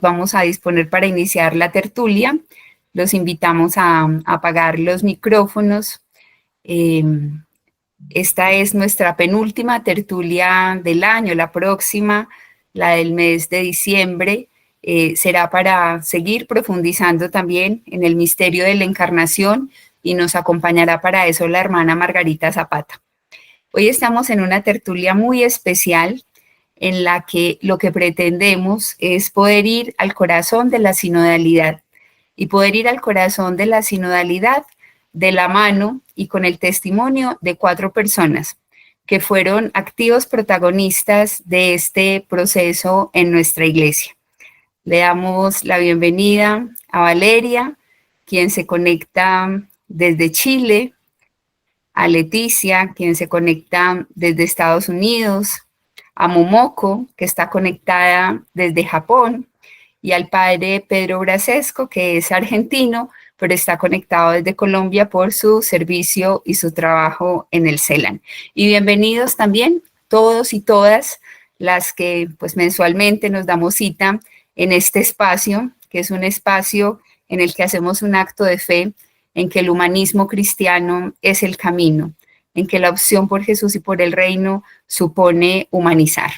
vamos a disponer para iniciar la tertulia. Los invitamos a apagar los micrófonos. Esta es nuestra penúltima tertulia del año. La próxima, la del mes de diciembre, será para seguir profundizando también en el misterio de la Encarnación y nos acompañará para eso la hermana Margarita Zapata. Hoy estamos en una tertulia muy especial en la que lo que pretendemos es poder ir al corazón de la sinodalidad y poder ir al corazón de la sinodalidad de la mano y con el testimonio de 4 personas que fueron activos protagonistas de este proceso en nuestra iglesia. Le damos la bienvenida a Valeria, quien se conecta desde Chile, a Leticia, quien se conecta desde Estados Unidos, a Momoko, que está conectada desde Japón, y al padre Pedro Brasesco, que es argentino, pero está conectado desde Colombia por su servicio y su trabajo en el CELAN. Y bienvenidos también todos y todas las que pues mensualmente nos damos cita en este espacio, que es un espacio en el que hacemos un acto de fe, en que el humanismo cristiano es el camino, en que la opción por Jesús y por el reino supone humanizar.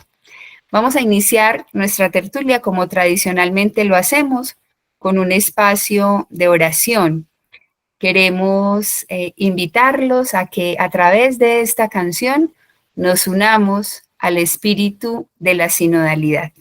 Vamos a iniciar nuestra tertulia como tradicionalmente lo hacemos, con un espacio de oración. Queremos invitarlos a que a través de esta canción nos unamos al espíritu de la sinodalidad.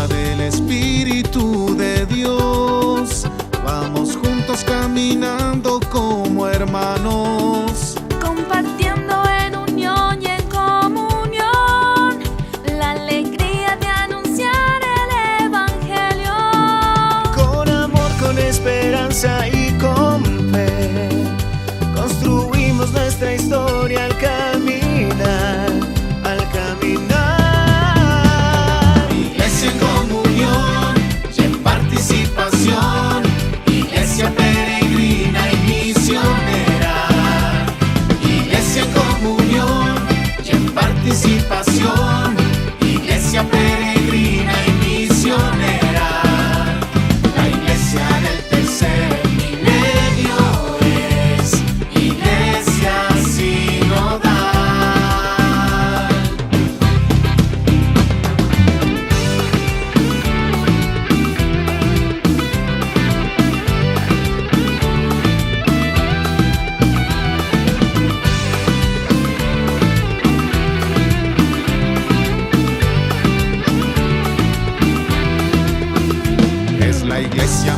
Del Espíritu de Dios, vamos juntos caminando como hermanos, compartiendo en unión y en comunión la alegría de anunciar el Evangelio. Con amor, con esperanza y con fe, construimos nuestra historia al caminar, al caminar. Iglesia peregrina y misionera, iglesia en comunión y en participación, iglesia peregrina y misionera, la iglesia del tercer milenio es iglesia sinodal.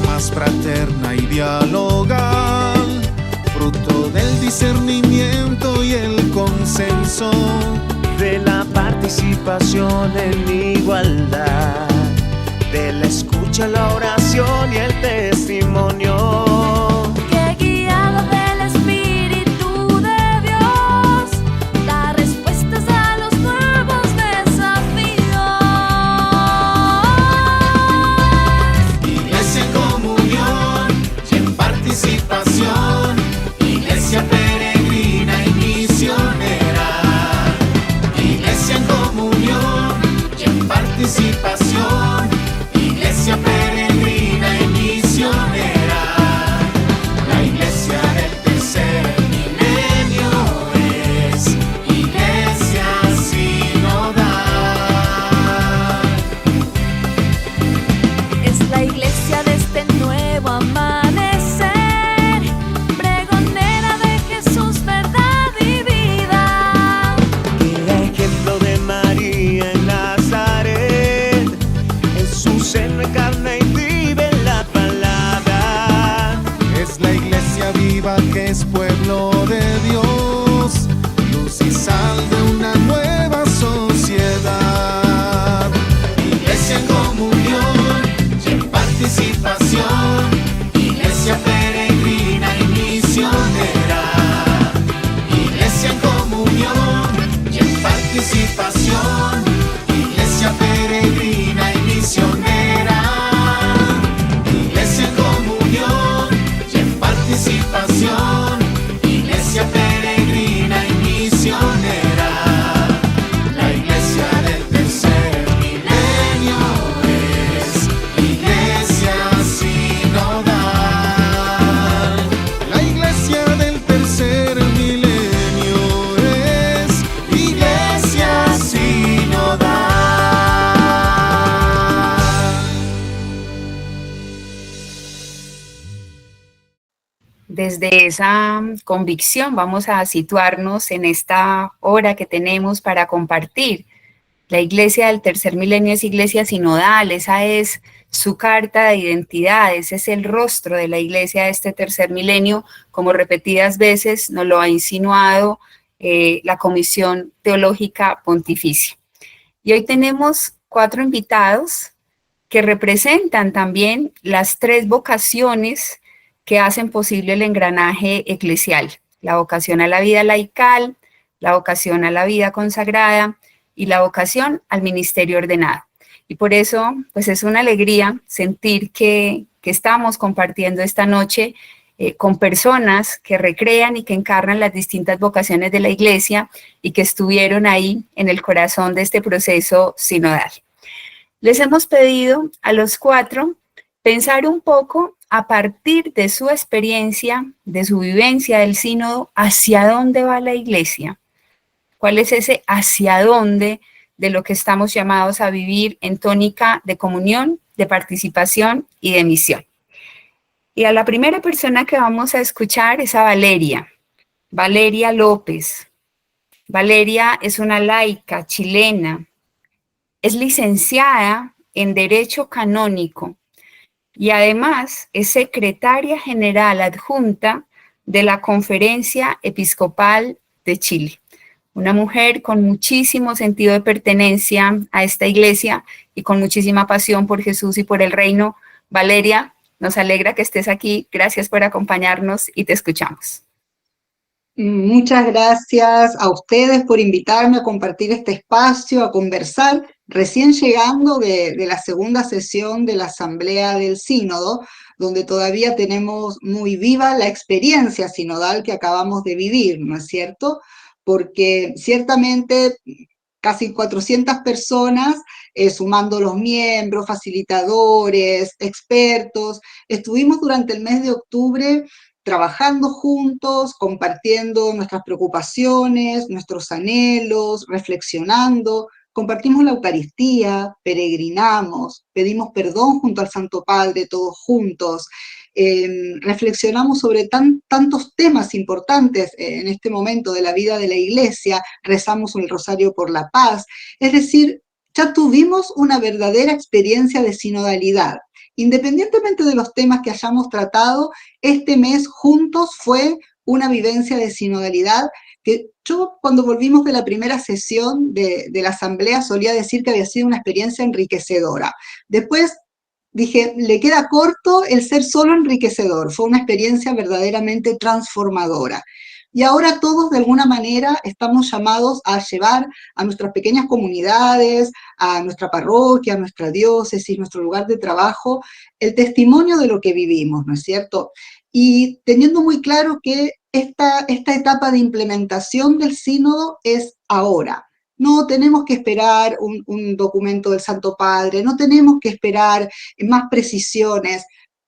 Más fraterna y dialogal, fruto del discernimiento y el consenso, de la participación en igualdad, de la escucha, la oración y el testimonio, Que guiado del Espíritu de Dios, da respuestas a los nuevos desafíos. iglesia en comunión y en participación, iglesia peregrina y misionera, iglesia en comunión y en participación, iglesia peregrina y misionera, la iglesia del tercer milenio es iglesia sinodal. Es la iglesia de este nuevo amanecer, pregonera de Jesús, verdad y vida. que ejemplo de María en Nazaret, en su seno encarna y vive la palabra. Es la iglesia viva que es pueblo de Dios, luz y sal de una nueva sociedad. Iglesia en comunión y en participación, iglesia peregrina y misionera, iglesia en comunión y en participación. desde esa convicción vamos a situarnos en esta hora que tenemos para compartir. La iglesia del tercer milenio es iglesia sinodal, esa es su carta de identidad, ese es el rostro de la iglesia de este tercer milenio, como repetidas veces nos lo ha insinuado la Comisión Teológica Pontificia. Y hoy tenemos 4 invitados que representan también las 3 vocaciones que hacen posible el engranaje eclesial: la vocación a la vida laical, la vocación a la vida consagrada y la vocación al ministerio ordenado. Y por eso, pues es una alegría sentir que estamos compartiendo esta noche con personas que recrean y que encarnan las distintas vocaciones de la Iglesia y que estuvieron ahí en el corazón de este proceso sinodal. Les hemos pedido a los 4 pensar un poco a partir de su experiencia, de su vivencia del sínodo, hacia dónde va la Iglesia. ¿Cuál es ese hacia dónde de lo que estamos llamados a vivir en tónica de comunión, de participación y de misión? Y a la primera persona que vamos a escuchar es a Valeria, Valeria López. Valeria es una laica chilena, es licenciada en Derecho Canónico y además es secretaria general adjunta de la Conferencia Episcopal de Chile. Una mujer con muchísimo sentido de pertenencia a esta iglesia y con muchísima pasión por Jesús y por el reino. Valeria, nos alegra que estés aquí. Gracias por acompañarnos y te escuchamos. Muchas gracias a ustedes por invitarme a compartir este espacio, a conversar, recién llegando de la segunda sesión de la Asamblea del Sínodo, donde todavía tenemos muy viva la experiencia sinodal que acabamos de vivir, ¿no es cierto? Porque ciertamente casi 400 personas, sumando los miembros, facilitadores, expertos, estuvimos durante el mes de octubre trabajando juntos, compartiendo nuestras preocupaciones, nuestros anhelos, reflexionando, compartimos la Eucaristía, peregrinamos, pedimos perdón junto al Santo Padre, todos juntos, reflexionamos sobre tantos temas importantes en este momento de la vida de la Iglesia, rezamos el Rosario por la Paz, es decir, ya tuvimos una verdadera experiencia de sinodalidad. Independientemente de los temas que hayamos tratado, este mes juntos fue una vivencia de sinodalidad que yo cuando volvimos de la primera sesión de la asamblea solía decir que había sido una experiencia enriquecedora. Después dije, le queda corto el ser solo enriquecedor, fue una experiencia verdaderamente transformadora. Y ahora todos de alguna manera estamos llamados a llevar a nuestras pequeñas comunidades, a nuestra parroquia, a nuestra diócesis, nuestro lugar de trabajo, el testimonio de lo que vivimos, ¿no es cierto? Y teniendo muy claro que esta etapa de implementación del sínodo es ahora. No tenemos que esperar un documento del Santo Padre, no tenemos que esperar más precisiones.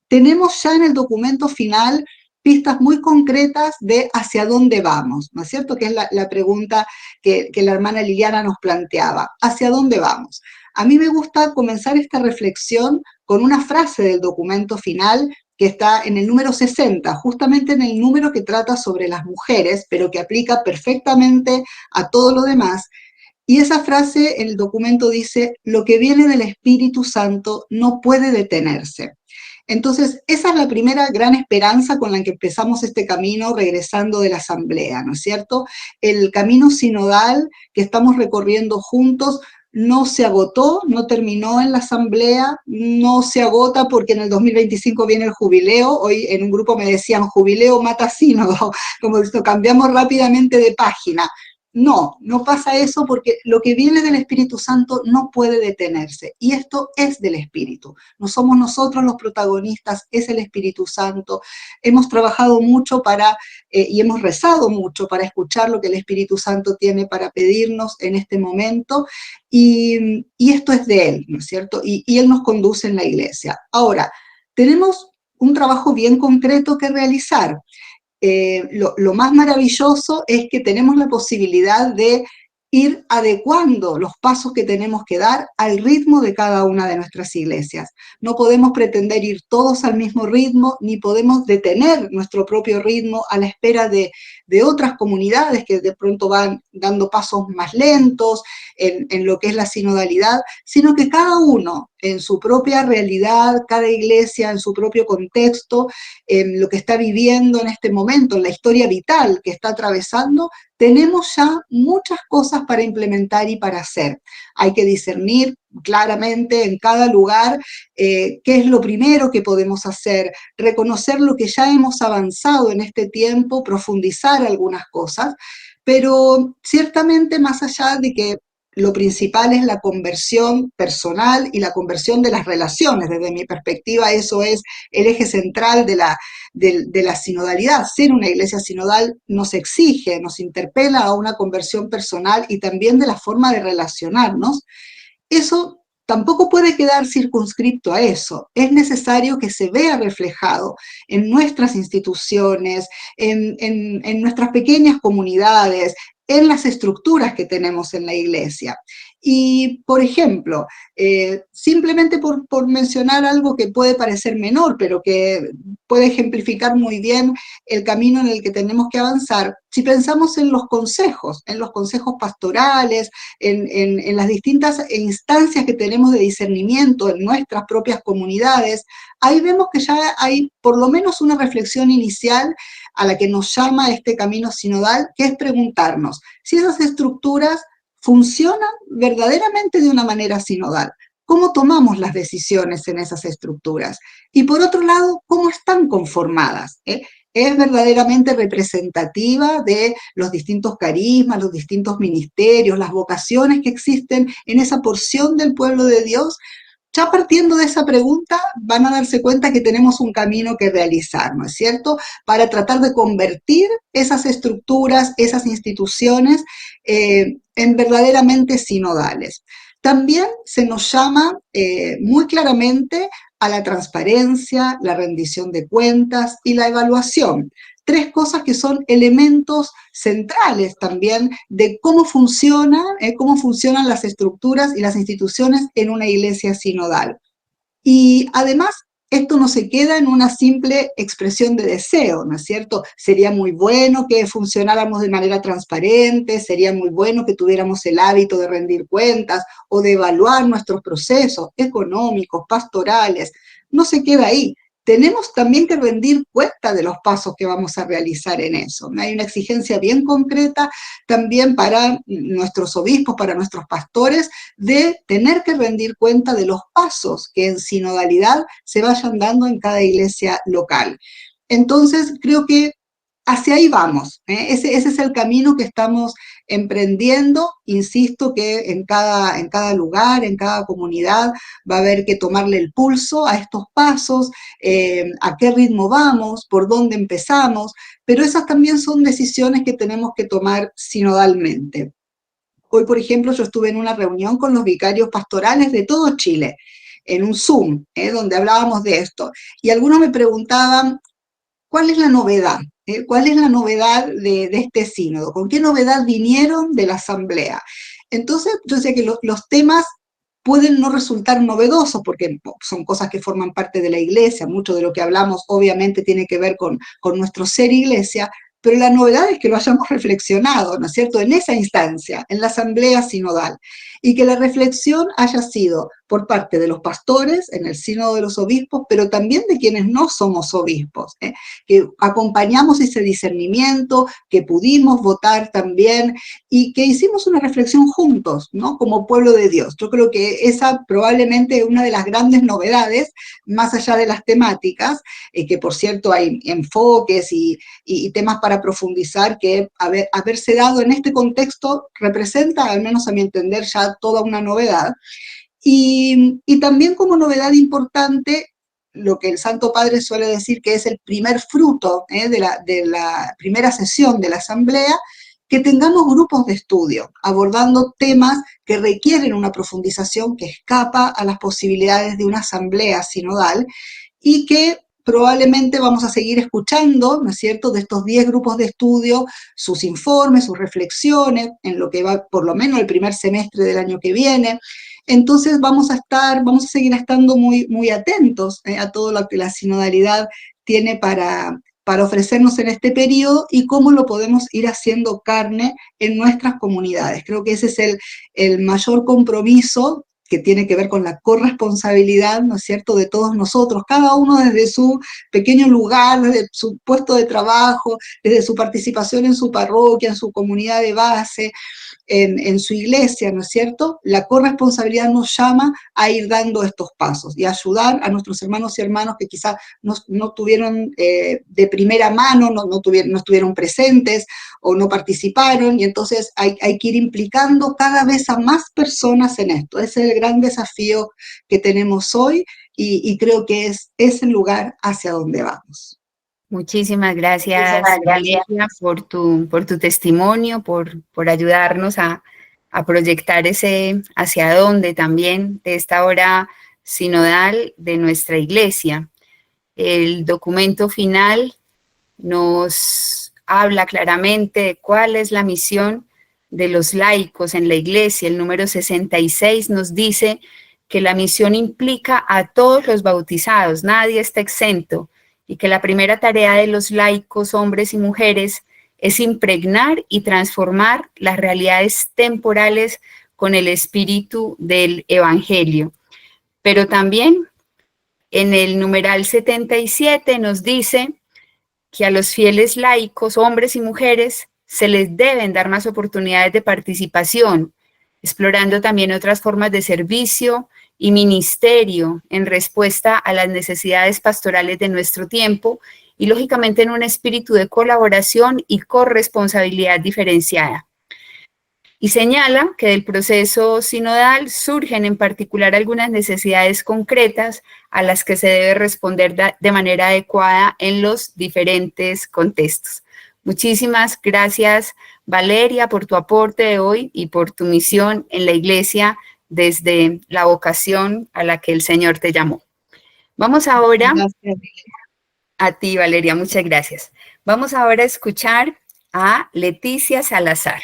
Tenemos ya en el documento final pistas muy concretas de hacia dónde vamos, ¿no es cierto? Que es la pregunta que la hermana Liliana nos planteaba. ¿Hacia dónde vamos? A mí me gusta comenzar esta reflexión con una frase del documento final que está en el número 60, justamente en el número que trata sobre las mujeres, pero que aplica perfectamente a todo lo demás. Y esa frase en el documento dice, lo que viene del Espíritu Santo no puede detenerse. Entonces, esa es la primera gran esperanza con la que empezamos este camino regresando de la asamblea, ¿no es cierto? El camino sinodal que estamos recorriendo juntos no se agotó, no terminó en la asamblea, no se agota porque en el 2025 viene el jubileo. Hoy en un grupo me decían, jubileo mata sínodo, como esto, cambiamos rápidamente de página. No, no pasa eso porque lo que viene del Espíritu Santo no puede detenerse. Y esto es del Espíritu. No somos nosotros los protagonistas, es el Espíritu Santo. Hemos trabajado mucho y hemos rezado mucho para escuchar lo que el Espíritu Santo tiene para pedirnos en este momento. Y esto es de Él, ¿no es cierto? Y Él nos conduce en la iglesia. Ahora, tenemos un trabajo bien concreto que realizar. Lo más maravilloso es que tenemos la posibilidad de ir adecuando los pasos que tenemos que dar al ritmo de cada una de nuestras iglesias. No podemos pretender ir todos al mismo ritmo, ni podemos detener nuestro propio ritmo a la espera de otras comunidades que de pronto van dando pasos más lentos en lo que es la sinodalidad, sino que cada uno en su propia realidad, cada iglesia en su propio contexto, en lo que está viviendo en este momento, en la historia vital que está atravesando, tenemos ya muchas cosas para implementar y para hacer. Hay que discernir claramente en cada lugar qué es lo primero que podemos hacer, reconocer lo que ya hemos avanzado en este tiempo, profundizar algunas cosas, pero ciertamente más allá de que lo principal es la conversión personal y la conversión de las relaciones. Desde mi perspectiva, eso es el eje central de la sinodalidad. Ser una iglesia sinodal nos exige, nos interpela a una conversión personal y también de la forma de relacionarnos. Eso tampoco puede quedar circunscripto a eso. Es necesario que se vea reflejado en nuestras instituciones, en nuestras pequeñas comunidades, en las estructuras que tenemos en la iglesia. Y, por ejemplo, simplemente por mencionar algo que puede parecer menor, pero que puede ejemplificar muy bien el camino en el que tenemos que avanzar, si pensamos en los consejos pastorales, en las distintas instancias que tenemos de discernimiento en nuestras propias comunidades, ahí vemos que ya hay por lo menos una reflexión inicial a la que nos llama este camino sinodal, que es preguntarnos si esas estructuras funcionan verdaderamente de una manera sinodal. ¿Cómo tomamos las decisiones en esas estructuras? Y por otro lado, ¿cómo están conformadas? ¿Es verdaderamente representativa de los distintos carismas, los distintos ministerios, las vocaciones que existen en esa porción del pueblo de Dios? Ya partiendo de esa pregunta, van a darse cuenta que tenemos un camino que realizar, ¿no es cierto?, para tratar de convertir esas estructuras, esas instituciones, en verdaderamente sinodales. También se nos llama muy claramente a la transparencia, la rendición de cuentas y la evaluación. Tres cosas que son elementos centrales también de cómo funcionan las estructuras y las instituciones en una iglesia sinodal. Y además, esto no se queda en una simple expresión de deseo, ¿no es cierto? Sería muy bueno que funcionáramos de manera transparente, sería muy bueno que tuviéramos el hábito de rendir cuentas o de evaluar nuestros procesos económicos, pastorales. No se queda ahí. Tenemos también que rendir cuenta de los pasos que vamos a realizar en eso. Hay una exigencia bien concreta también para nuestros obispos, para nuestros pastores, de tener que rendir cuenta de los pasos que en sinodalidad se vayan dando en cada iglesia local. Entonces, creo que hacia ahí vamos, ese es el camino que estamos emprendiendo. Insisto que en cada lugar, en cada comunidad, va a haber que tomarle el pulso a estos pasos, a qué ritmo vamos, por dónde empezamos, pero esas también son decisiones que tenemos que tomar sinodalmente. Hoy, por ejemplo, yo estuve en una reunión con los vicarios pastorales de todo Chile, en un Zoom, donde hablábamos de esto, y algunos me preguntaban, ¿cuál es la novedad? ¿Cuál es la novedad de este sínodo? ¿Con qué novedad vinieron de la asamblea? Entonces, yo sé que los temas pueden no resultar novedosos porque son cosas que forman parte de la iglesia, mucho de lo que hablamos obviamente tiene que ver con nuestro ser iglesia, pero la novedad es que lo hayamos reflexionado, ¿no es cierto?, en esa instancia, en la asamblea sinodal, y que la reflexión haya sido por parte de los pastores en el sínodo de los obispos, pero también de quienes no somos obispos, que acompañamos ese discernimiento, que pudimos votar también, y que hicimos una reflexión juntos, ¿no?, como pueblo de Dios. Yo creo que esa probablemente es una de las grandes novedades, más allá de las temáticas, que por cierto hay enfoques y temas para profundizar que haberse dado en este contexto representa, al menos a mi entender, ya toda una novedad. Y también como novedad importante, lo que el Santo Padre suele decir que es el primer fruto de la primera sesión de la asamblea, que tengamos grupos de estudio abordando temas que requieren una profundización que escapa a las posibilidades de una asamblea sinodal y que probablemente vamos a seguir escuchando, ¿no es cierto?, de estos 10 grupos de estudio, sus informes, sus reflexiones, en lo que va por lo menos el primer semestre del año que viene. Entonces vamos a seguir estando muy, muy atentos a todo lo que la sinodalidad tiene para ofrecernos en este periodo y cómo lo podemos ir haciendo carne en nuestras comunidades. Creo que ese es el mayor compromiso que tiene que ver con la corresponsabilidad, ¿no es cierto?, de todos nosotros, cada uno desde su pequeño lugar, desde su puesto de trabajo, desde su participación en su parroquia, en su comunidad de base, en su iglesia, ¿no es cierto? La corresponsabilidad nos llama a ir dando estos pasos y a ayudar a nuestros hermanos y hermanas que quizás no tuvieron de primera mano, no estuvieron presentes o no participaron, y entonces hay que ir implicando cada vez a más personas en esto. Ese es el gran desafío que tenemos hoy y creo que es el lugar hacia donde vamos. Muchísimas gracias, Valeria, por tu testimonio, por ayudarnos a proyectar ese hacia dónde también de esta hora sinodal de nuestra iglesia. El documento final nos habla claramente de cuál es la misión de los laicos en la iglesia. El número 66 nos dice que la misión implica a todos los bautizados, nadie está exento, y que la primera tarea de los laicos, hombres y mujeres, es impregnar y transformar las realidades temporales con el espíritu del Evangelio. Pero también en el numeral 77 nos dice que a los fieles laicos, hombres y mujeres, se les deben dar más oportunidades de participación, explorando también otras formas de servicio y ministerio en respuesta a las necesidades pastorales de nuestro tiempo y, lógicamente, en un espíritu de colaboración y corresponsabilidad diferenciada. Y señala que del proceso sinodal surgen en particular algunas necesidades concretas a las que se debe responder de manera adecuada en los diferentes contextos. Muchísimas gracias, Valeria, por tu aporte de hoy y por tu misión en la iglesia desde la vocación a la que el Señor te llamó. Vamos ahora, Gracias. a ti, Valeria, muchas gracias. Vamos ahora a escuchar a Leticia Salazar.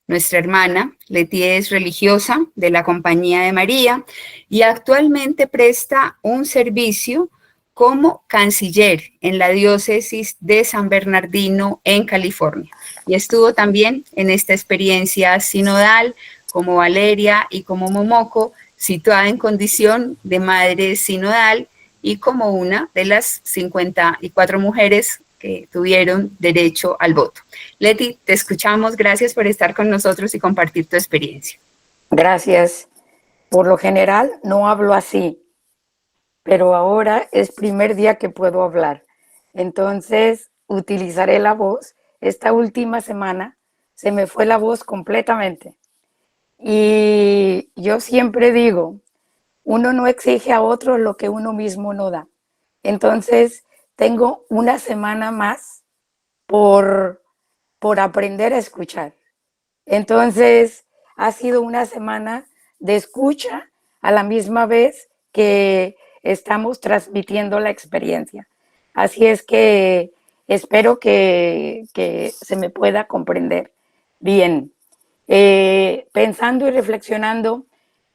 Nuestra hermana Leti es religiosa de la Compañía de María y actualmente presta un servicio como canciller en la diócesis de San Bernardino en California. Y estuvo también en esta experiencia sinodal como Valeria y como Momoko, situada en condición de madre sinodal y como una de las 54 mujeres que tuvieron derecho al voto. Leti, te escuchamos. Gracias por estar con nosotros y compartir tu experiencia. Gracias. Por lo general no hablo así, pero ahora es primer día que puedo hablar. Entonces utilizaré la voz. Esta última semana se me fue la voz completamente. Y yo siempre digo, uno no exige a otro lo que uno mismo no da. Entonces tengo una semana más por aprender a escuchar. Entonces ha sido una semana de escucha a la misma vez que estamos transmitiendo la experiencia. Así es que espero que se me pueda comprender bien. Pensando y reflexionando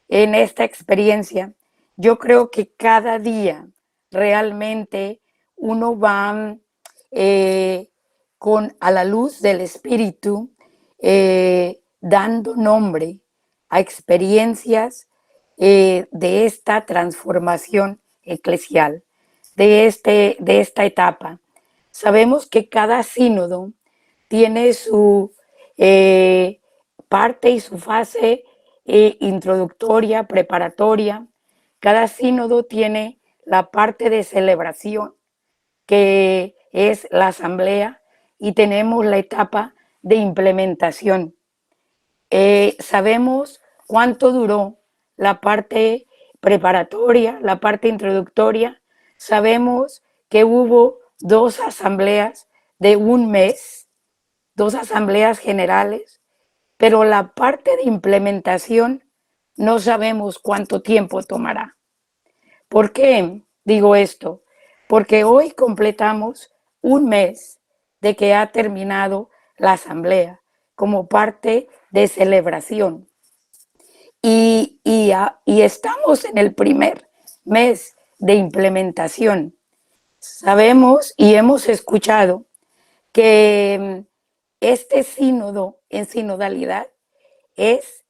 en esta experiencia, yo creo que cada día realmente uno va a la luz del Espíritu dando nombre a experiencias de esta transformación eclesial, de esta etapa. Sabemos que cada sínodo tiene su parte y su fase introductoria, preparatoria. Cada sínodo tiene la parte de celebración, que es la asamblea, y tenemos la etapa de implementación. Sabemos cuánto duró la parte preparatoria, la parte introductoria. Sabemos que hubo 2 asambleas de un mes, 2 asambleas generales, pero la parte de implementación no sabemos cuánto tiempo tomará. ¿Por qué digo esto? porque hoy completamos un mes de que ha terminado la asamblea como parte de celebración. Y estamos en el primer mes de implementación. Sabemos y hemos escuchado que este sínodo en sinodalidad es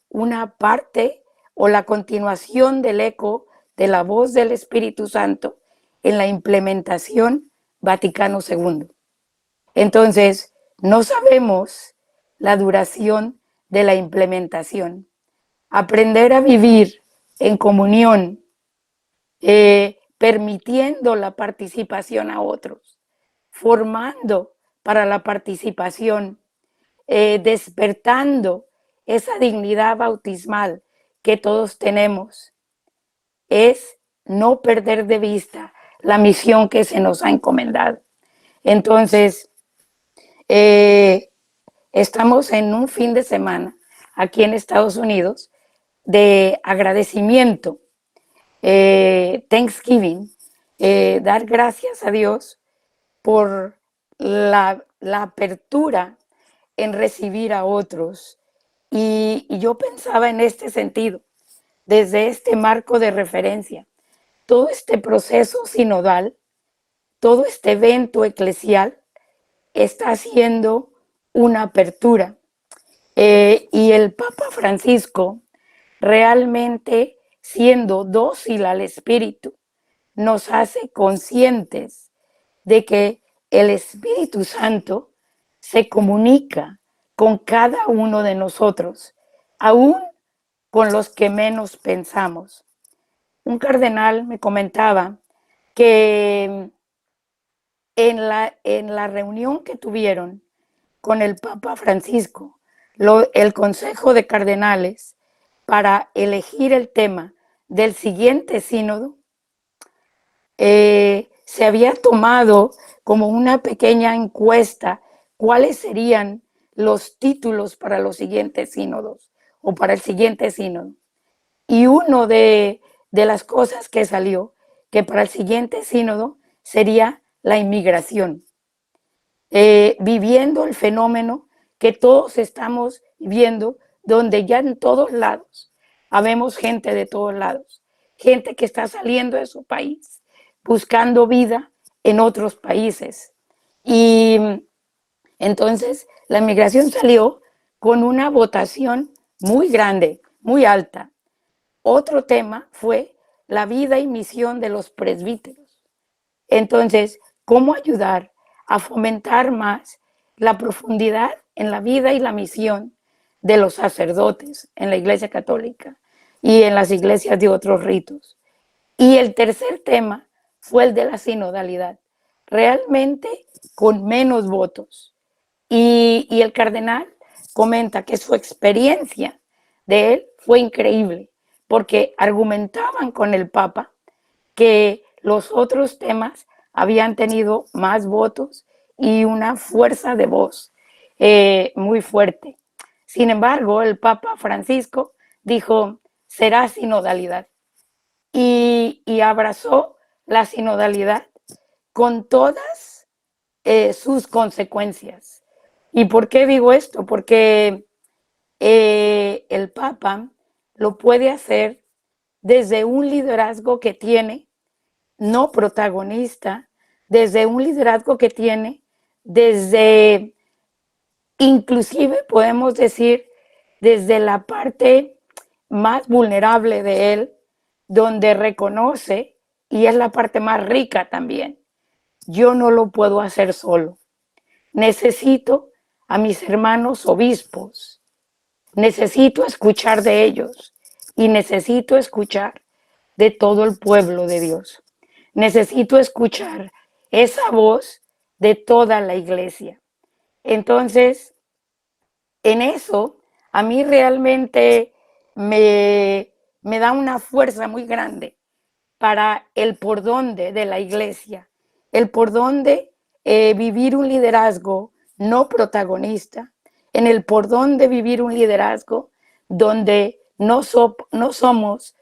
una parte o la continuación del eco de la voz del Espíritu Santo en la implementación Vaticano II. Entonces, no sabemos la duración de la implementación. Aprender a vivir en comunión, permitiendo la participación a otros, formando para la participación, despertando esa dignidad bautismal que todos tenemos, es no perder de vista la misión que se nos ha encomendado. Entonces, estamos en un fin de semana aquí en Estados Unidos de agradecimiento, Thanksgiving, dar gracias a Dios por la apertura en recibir a otros. Y yo pensaba en este sentido, desde este marco de referencia, todo este proceso sinodal, todo este evento eclesial está haciendo una apertura. Y el Papa Francisco, realmente siendo dócil al Espíritu, nos hace conscientes de que el Espíritu Santo se comunica con cada uno de nosotros, aún con los que menos pensamos. Un cardenal me comentaba que en la reunión que tuvieron con el Papa Francisco, el Consejo de Cardenales, para elegir el tema del siguiente sínodo, se había tomado como una pequeña encuesta cuáles serían los títulos para los siguientes sínodos o para el siguiente sínodo. Y uno de las cosas que salió, que para el siguiente sínodo sería la inmigración, viviendo el fenómeno que todos estamos viendo, donde ya en todos lados habemos gente de todos lados, gente que está saliendo de su país, buscando vida en otros países. Y entonces la inmigración salió con una votación muy grande, muy alta. Otro tema fue la vida y misión de los presbíteros. Entonces, ¿cómo ayudar a fomentar más la profundidad en la vida y la misión de los sacerdotes en la Iglesia Católica y en las iglesias de otros ritos? Y el tercer tema fue el de la sinodalidad, realmente con menos votos. Y el cardenal comenta que su experiencia de él fue increíble, porque argumentaban con el Papa que los otros temas habían tenido más votos y una fuerza de voz muy fuerte. Sin embargo, el Papa Francisco dijo, será sinodalidad. Y abrazó la sinodalidad con todas sus consecuencias. ¿Y por qué digo esto? Porque el Papa lo puede hacer desde un liderazgo que tiene, no protagonista, desde un liderazgo que tiene, desde, inclusive podemos decir, desde la parte más vulnerable de él, donde reconoce, y es la parte más rica también, yo no lo puedo hacer solo. Necesito a mis hermanos obispos, necesito escuchar de ellos y necesito escuchar de todo el pueblo de Dios. Necesito escuchar esa voz de toda la iglesia. Entonces, en eso, a mí realmente me da una fuerza muy grande para el por dónde de la iglesia, el por dónde vivir un liderazgo no protagonista, en el por dónde vivir un liderazgo donde no somos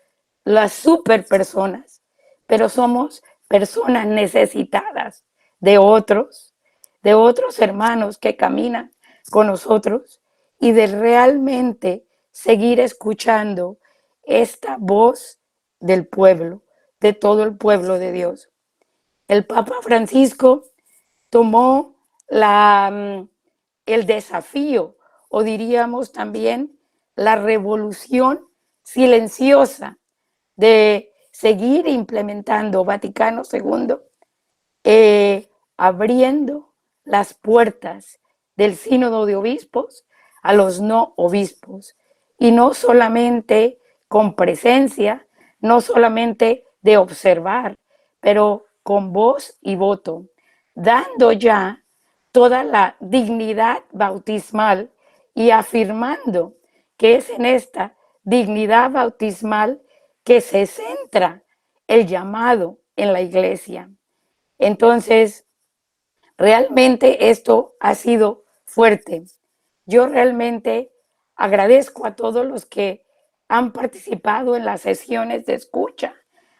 las super personas, pero somos personas necesitadas de otros hermanos que caminan con nosotros y de realmente seguir escuchando esta voz del pueblo, de todo el pueblo de Dios. El Papa Francisco tomó el desafío, o diríamos también la revolución silenciosa de seguir implementando Vaticano II, abriendo las puertas del sínodo de obispos a los no obispos, y no solamente con presencia, no solamente de observar, pero con voz y voto, dando ya toda la dignidad bautismal y afirmando que es en esta dignidad bautismal que se centra el llamado en la iglesia. Entonces, realmente esto ha sido fuerte. Yo realmente agradezco a todos los que han participado en las sesiones de escucha,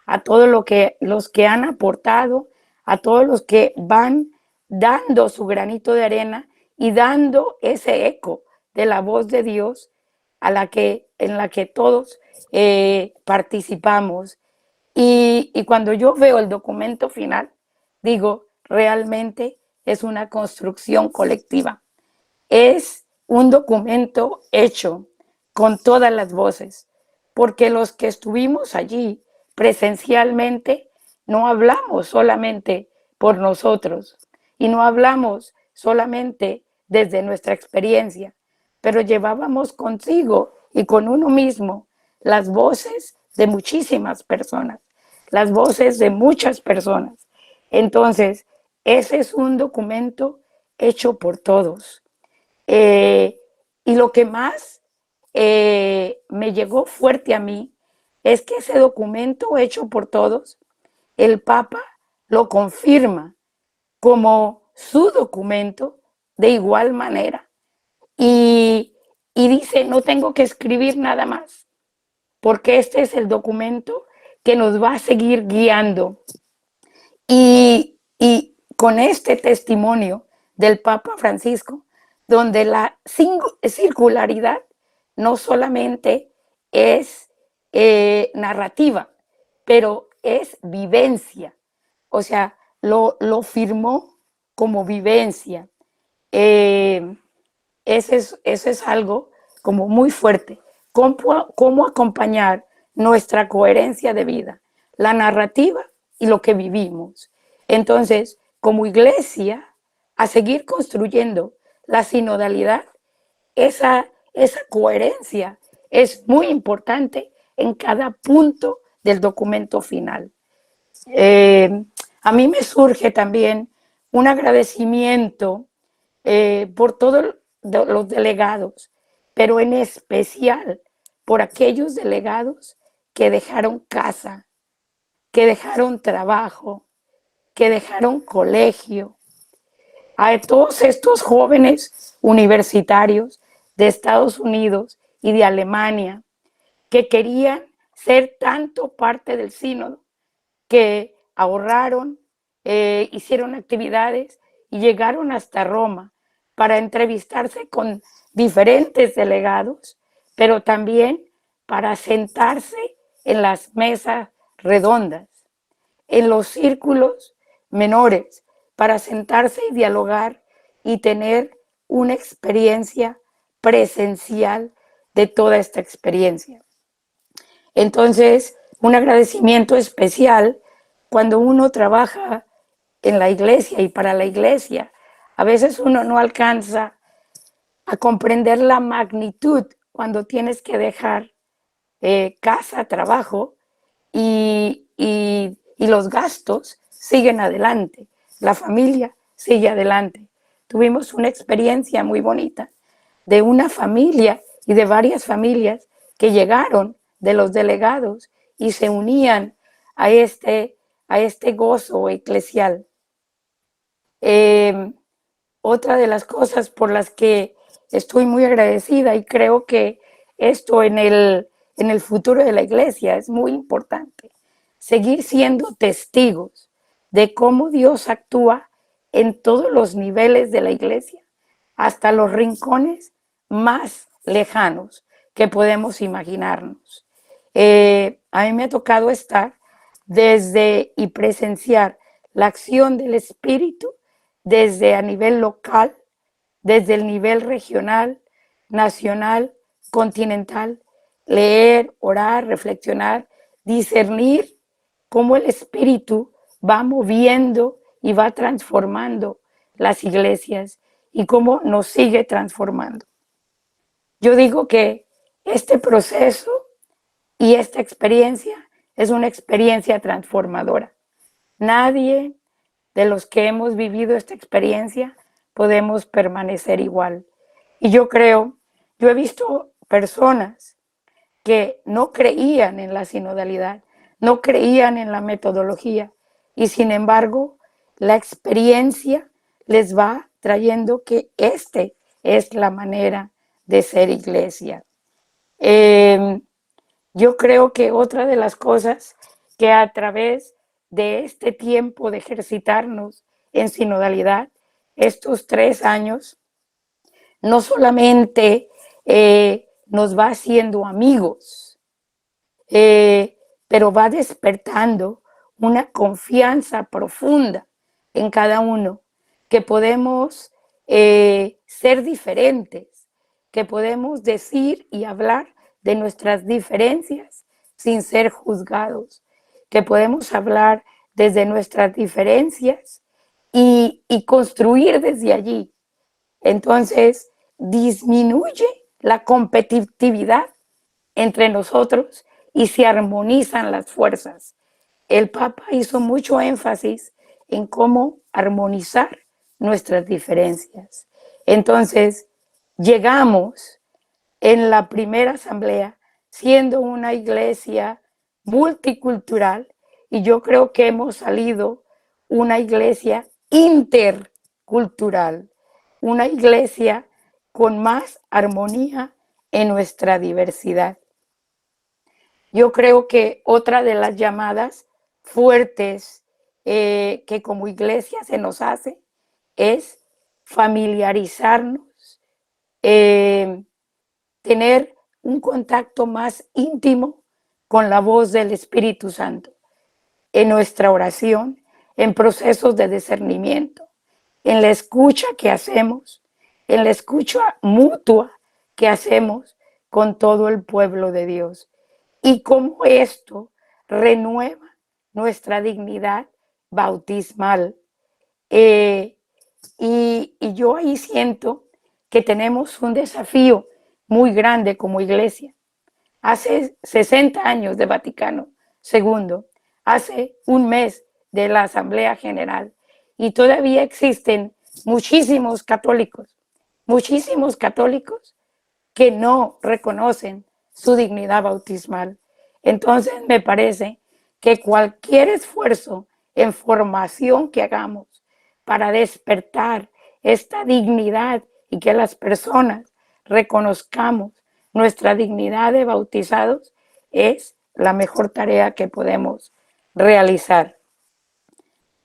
a todos los que han aportado, a todos los que van dando su granito de arena y dando ese eco de la voz de Dios en la que todos participamos. Y cuando yo veo el documento final, digo, realmente es una construcción colectiva. Es un documento hecho con todas las voces, porque los que estuvimos allí presencialmente no hablamos solamente por nosotros y no hablamos solamente desde nuestra experiencia, pero llevábamos consigo y con uno mismo las voces de muchísimas personas, las voces de muchas personas. Entonces, ese es un documento hecho por todos. Y lo que más me llegó fuerte a mí es que ese documento hecho por todos, el Papa lo confirma como su documento de igual manera y dice, no tengo que escribir nada más, porque este es el documento que nos va a seguir guiando. Y con este testimonio del Papa Francisco, donde la circularidad no solamente es narrativa, pero es vivencia. O sea, lo firmó como vivencia. Ese es algo como muy fuerte. ¿Cómo acompañar nuestra coherencia de vida? La narrativa y lo que vivimos. Entonces, como iglesia, a seguir construyendo la sinodalidad, esa coherencia es muy importante en cada punto del documento final. A mí me surge también un agradecimiento por todos los delegados, pero en especial por aquellos delegados que dejaron casa, que dejaron trabajo, que dejaron colegio, a todos estos jóvenes universitarios de Estados Unidos y de Alemania que querían ser tanto parte del sínodo, que ahorraron, hicieron actividades y llegaron hasta Roma para entrevistarse con diferentes delegados, pero también para sentarse en las mesas redondas, en los círculos menores, para sentarse y dialogar y tener una experiencia presencial de toda esta experiencia. Entonces, un agradecimiento especial cuando uno trabaja en la iglesia y para la iglesia. A veces uno no alcanza a comprender la magnitud cuando tienes que dejar casa, trabajo y los gastos siguen adelante, la familia sigue adelante. Tuvimos una experiencia muy bonita de una familia y de varias familias que llegaron de los delegados y se unían a este gozo eclesial. Otra de las cosas por las que estoy muy agradecida y creo que esto en el futuro de la iglesia es muy importante, seguir siendo testigos de cómo Dios actúa en todos los niveles de la iglesia, hasta los rincones más lejanos que podemos imaginarnos. A mí me ha tocado estar desde y presenciar la acción del Espíritu desde a nivel local, desde el nivel regional, nacional, continental, leer, orar, reflexionar, discernir cómo el Espíritu va moviendo y va transformando las iglesias y cómo nos sigue transformando. Yo digo que este proceso y esta experiencia es una experiencia transformadora. Nadie de los que hemos vivido esta experiencia podemos permanecer igual. Y yo he visto personas que no creían en la sinodalidad, no creían en la metodología, y sin embargo, la experiencia les va trayendo que es la manera de ser iglesia. Yo creo que otra de las cosas que a través de este tiempo de ejercitarnos en sinodalidad, estos 3 años, no solamente nos va haciendo amigos, pero va despertando una confianza profunda en cada uno, que podemos ser diferentes, que podemos decir y hablar de nuestras diferencias sin ser juzgados, que podemos hablar desde nuestras diferencias y construir desde allí. Entonces, disminuye la competitividad entre nosotros y se armonizan las fuerzas. El Papa hizo mucho énfasis en cómo armonizar nuestras diferencias. Entonces, llegamos en la primera asamblea siendo una iglesia multicultural, y yo creo que hemos salido una iglesia intercultural, una iglesia con más armonía en nuestra diversidad. Yo creo que otra de las llamadas fuertes que como iglesia se nos hace es familiarizarnos, tener un contacto más íntimo con la voz del Espíritu Santo en nuestra oración, en procesos de discernimiento, en la escucha que hacemos, en la escucha mutua que hacemos con todo el pueblo de Dios, y cómo esto renueva nuestra dignidad bautismal. Y yo ahí siento que tenemos un desafío muy grande como iglesia. Hace 60 años de Vaticano II, hace un mes de la Asamblea General, y todavía existen muchísimos católicos que no reconocen su dignidad bautismal. Entonces me parece que cualquier esfuerzo en formación que hagamos para despertar esta dignidad y que las personas reconozcamos nuestra dignidad de bautizados es la mejor tarea que podemos realizar.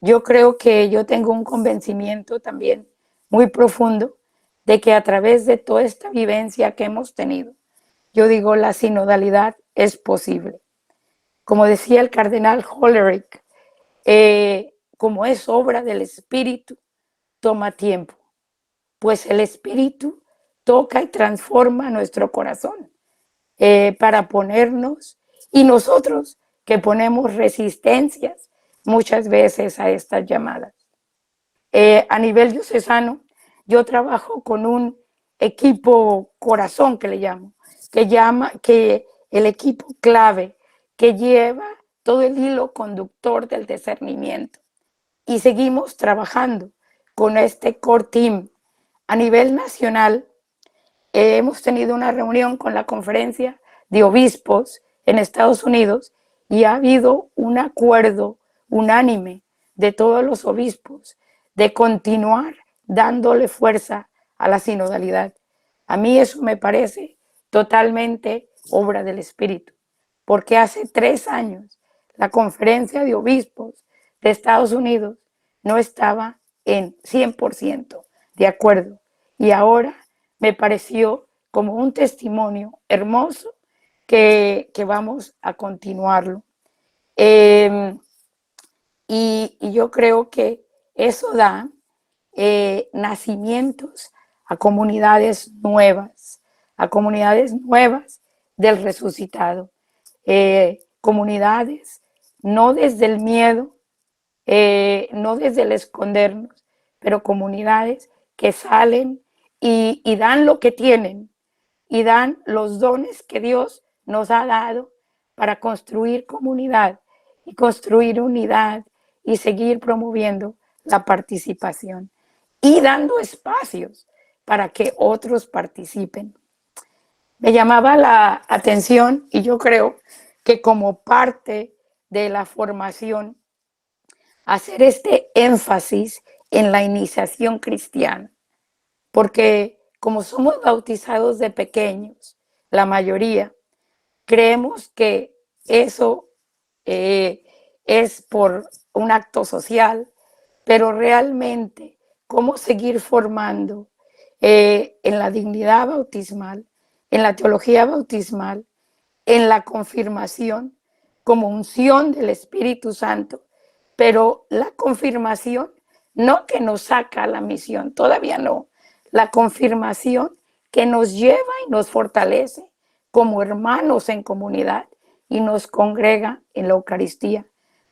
Yo creo que yo tengo un convencimiento también muy profundo de que a través de toda esta vivencia que hemos tenido, yo digo, la sinodalidad es posible. Como decía el cardenal Hollerich, como es obra del Espíritu, toma tiempo, pues el Espíritu toca y transforma nuestro corazón para ponernos, y nosotros que ponemos resistencias muchas veces a estas llamadas. A nivel diocesano, yo trabajo con un equipo corazón que le llamo, que el equipo clave que lleva todo el hilo conductor del discernimiento. Y seguimos trabajando con este core team. A nivel nacional, hemos tenido una reunión con la Conferencia de Obispos en Estados Unidos y ha habido un acuerdo unánime de todos los obispos de continuar dándole fuerza a la sinodalidad. A mí eso me parece totalmente obra del Espíritu, porque hace 3 años la Conferencia de Obispos de Estados Unidos no estaba en 100% de acuerdo. Y ahora me pareció como un testimonio hermoso que vamos a continuarlo. Y yo creo que eso da nacimientos a comunidades nuevas del resucitado, comunidades no desde el miedo, no desde el escondernos, pero comunidades que salen y dan lo que tienen y dan los dones que Dios nos ha dado para construir comunidad y construir unidad y seguir promoviendo la participación y dando espacios para que otros participen. Me llamaba la atención y yo creo que como parte de la formación, hacer este énfasis en la iniciación cristiana, porque como somos bautizados de pequeños, la mayoría, creemos que eso es por un acto social, pero realmente cómo seguir formando en la dignidad bautismal, en la teología bautismal, en la confirmación como unción del Espíritu Santo, pero la confirmación no que nos saca a la misión, todavía no, la confirmación que nos lleva y nos fortalece como hermanos en comunidad y nos congrega en la Eucaristía,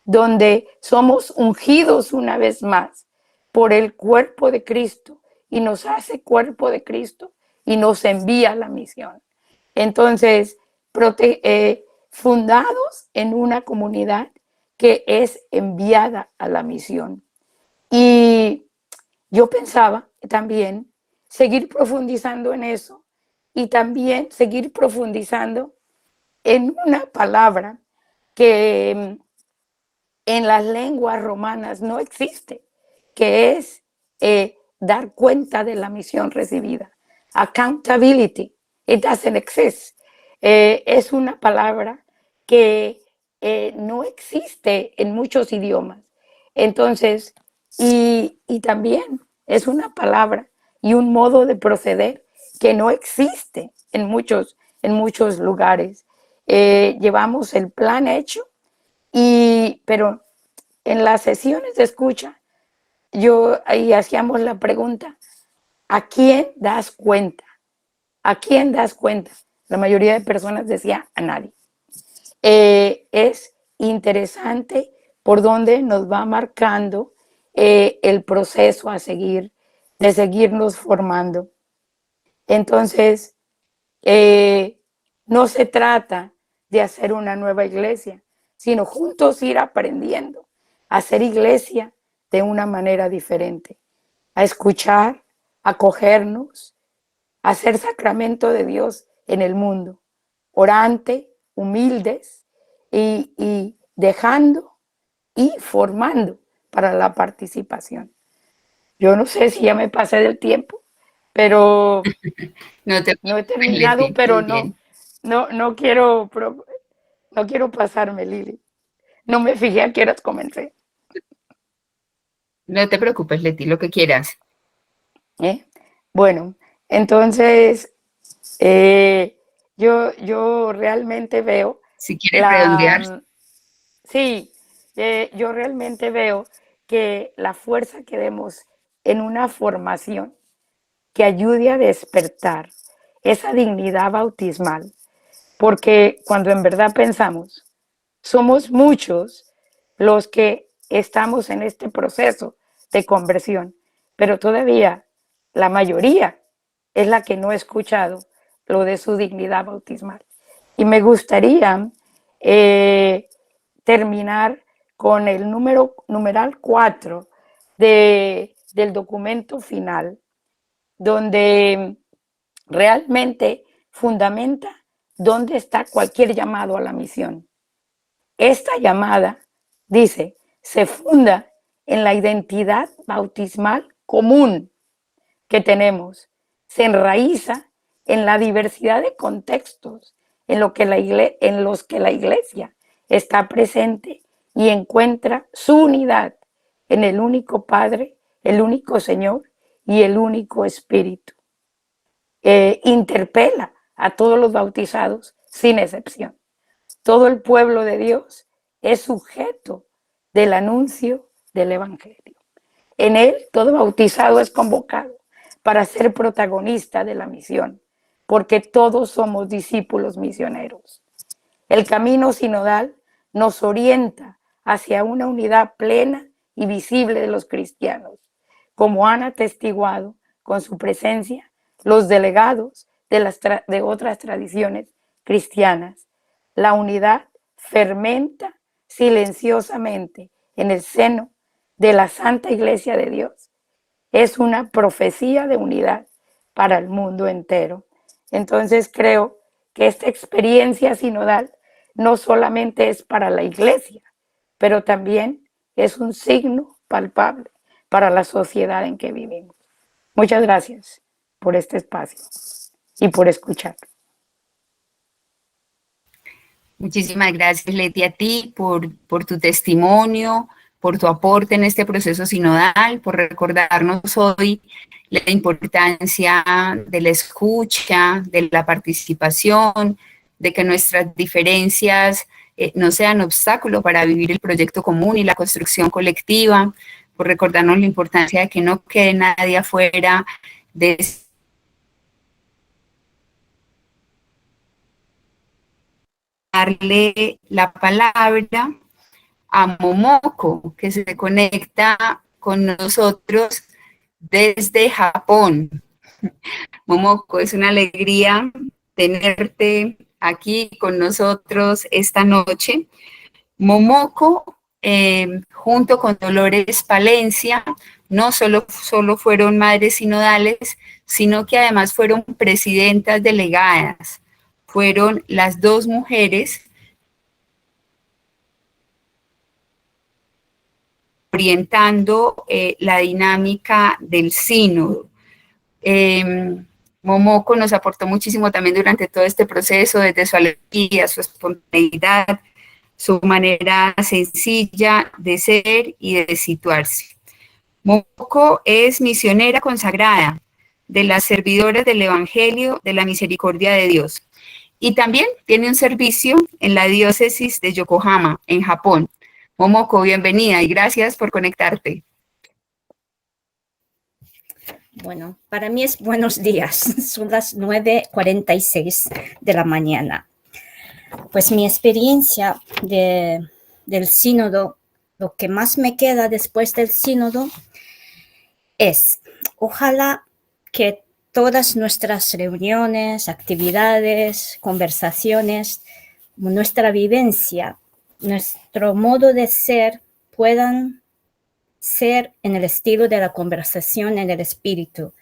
donde somos ungidos una vez más por el cuerpo de Cristo y nos hace cuerpo de Cristo y nos envía a la misión. Entonces, fundados en una comunidad que es enviada a la misión. Y yo pensaba también seguir profundizando en eso y también seguir profundizando en una palabra que en las lenguas romanas no existe, que es dar cuenta de la misión recibida. Accountability, it doesn't exist. Es una palabra que no existe en muchos idiomas. Entonces, y también es una palabra y un modo de proceder que no existe en muchos lugares. Llevamos el plan hecho, pero en las sesiones de escucha, ahí hacíamos la pregunta, ¿a quién das cuenta? ¿A quién das cuenta? La mayoría de personas decía a nadie. Es interesante por dónde nos va marcando el proceso a seguir, de seguirnos formando. Entonces, no se trata de hacer una nueva iglesia, sino juntos ir aprendiendo a hacer iglesia de una manera diferente, a escuchar, a acogernos, a ser sacramento de Dios en el mundo, orante, humildes y dejando y formando para la participación. Yo no sé si ya me pasé del tiempo, pero no he terminado, Leti, pero muy bien. no quiero pasarme, Lili. No me fijé a qué horas comencé. No te preocupes, Leti, lo que quieras. Bueno, entonces yo realmente veo Si quieres redondear. sí, yo realmente veo que la fuerza que demos en una formación que ayude a despertar esa dignidad bautismal, porque cuando en verdad pensamos, somos muchos los que estamos en este proceso de conversión, pero todavía la mayoría es la que no ha escuchado lo de su dignidad bautismal. Y me gustaría terminar con el numeral 4 del documento final, donde realmente fundamenta dónde está cualquier llamado a la misión. Esta llamada, dice, se funda en la identidad bautismal común que tenemos, se enraiza en la diversidad de contextos en los que la iglesia está presente y encuentra su unidad en el único Padre, el único Señor y el único Espíritu. Interpela a todos los bautizados sin excepción. Todo el pueblo de Dios es sujeto del anuncio del Evangelio. En él, todo bautizado es convocado para ser protagonista de la misión, porque todos somos discípulos misioneros. El camino sinodal nos orienta hacia una unidad plena y visible de los cristianos, como han atestiguado con su presencia los delegados de otras tradiciones cristianas. La unidad fermenta silenciosamente en el seno de la Santa Iglesia de Dios. Es una profecía de unidad para el mundo entero. Entonces creo que esta experiencia sinodal no solamente es para la Iglesia, pero también es un signo palpable para la sociedad en que vivimos. Muchas gracias por este espacio y por escuchar. Muchísimas gracias, Leti, a ti por tu testimonio, por tu aporte en este proceso sinodal, por recordarnos hoy la importancia de la escucha, de la participación, de que nuestras diferencias no sean obstáculo para vivir el proyecto común y la construcción colectiva, por recordarnos la importancia de que no quede nadie afuera de darle la palabra a Momoko, que se conecta con nosotros desde Japón. Momoko, es una alegría tenerte aquí con nosotros esta noche. Momoko, junto con Dolores Palencia, no solo fueron madres sinodales, sino que además fueron presidentas delegadas. Fueron las dos mujeres orientando la dinámica del sínodo. Momoko nos aportó muchísimo también durante todo este proceso, desde su alegría, su espontaneidad, su manera sencilla de ser y de situarse. Momoko es misionera consagrada de las servidoras del Evangelio de la Misericordia de Dios y también tiene un servicio en la diócesis de Yokohama, en Japón. Momoko, bienvenida y gracias por conectarte. Bueno, para mí es buenos días, son las 9:46 de la mañana. Pues mi experiencia del sínodo, lo que más me queda después del sínodo es, ojalá que todas nuestras reuniones, actividades, conversaciones, nuestra vivencia, nuestro modo de ser puedan ser en el estilo de la conversación en el espíritu.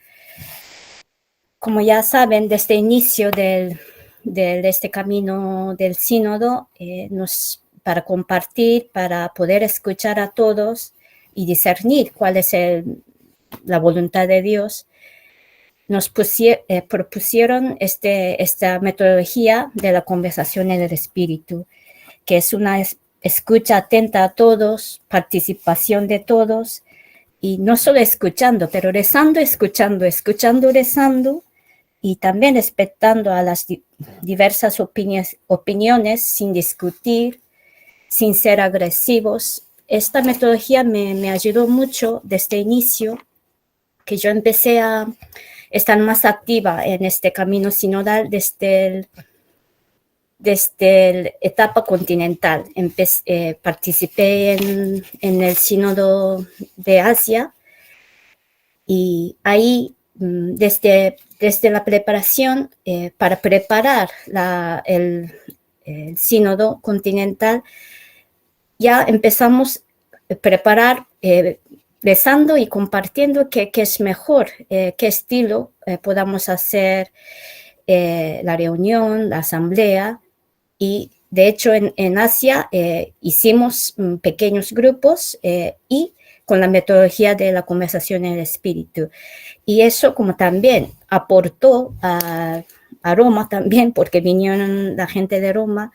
Como ya saben, desde el inicio de este camino del sínodo, para compartir, para poder escuchar a todos y discernir cuál es la voluntad de Dios, nos propusieron esta metodología de la conversación en el espíritu, que es una escucha atenta a todos, participación de todos, y no solo escuchando, pero rezando, escuchando, rezando, y también respetando a las diversas opiniones sin discutir, sin ser agresivos. Esta metodología me ayudó mucho desde el inicio, que yo empecé a estar más activa en este camino sinodal desde la etapa continental. Participé en el sínodo de Asia y ahí desde la preparación para preparar el sínodo continental ya empezamos a preparar rezando y compartiendo qué es mejor, qué estilo podamos hacer la reunión, la asamblea. Y de hecho en Asia hicimos pequeños grupos y con la metodología de la conversación en el espíritu. Y eso como también aportó a Roma también, porque vinieron la gente de Roma,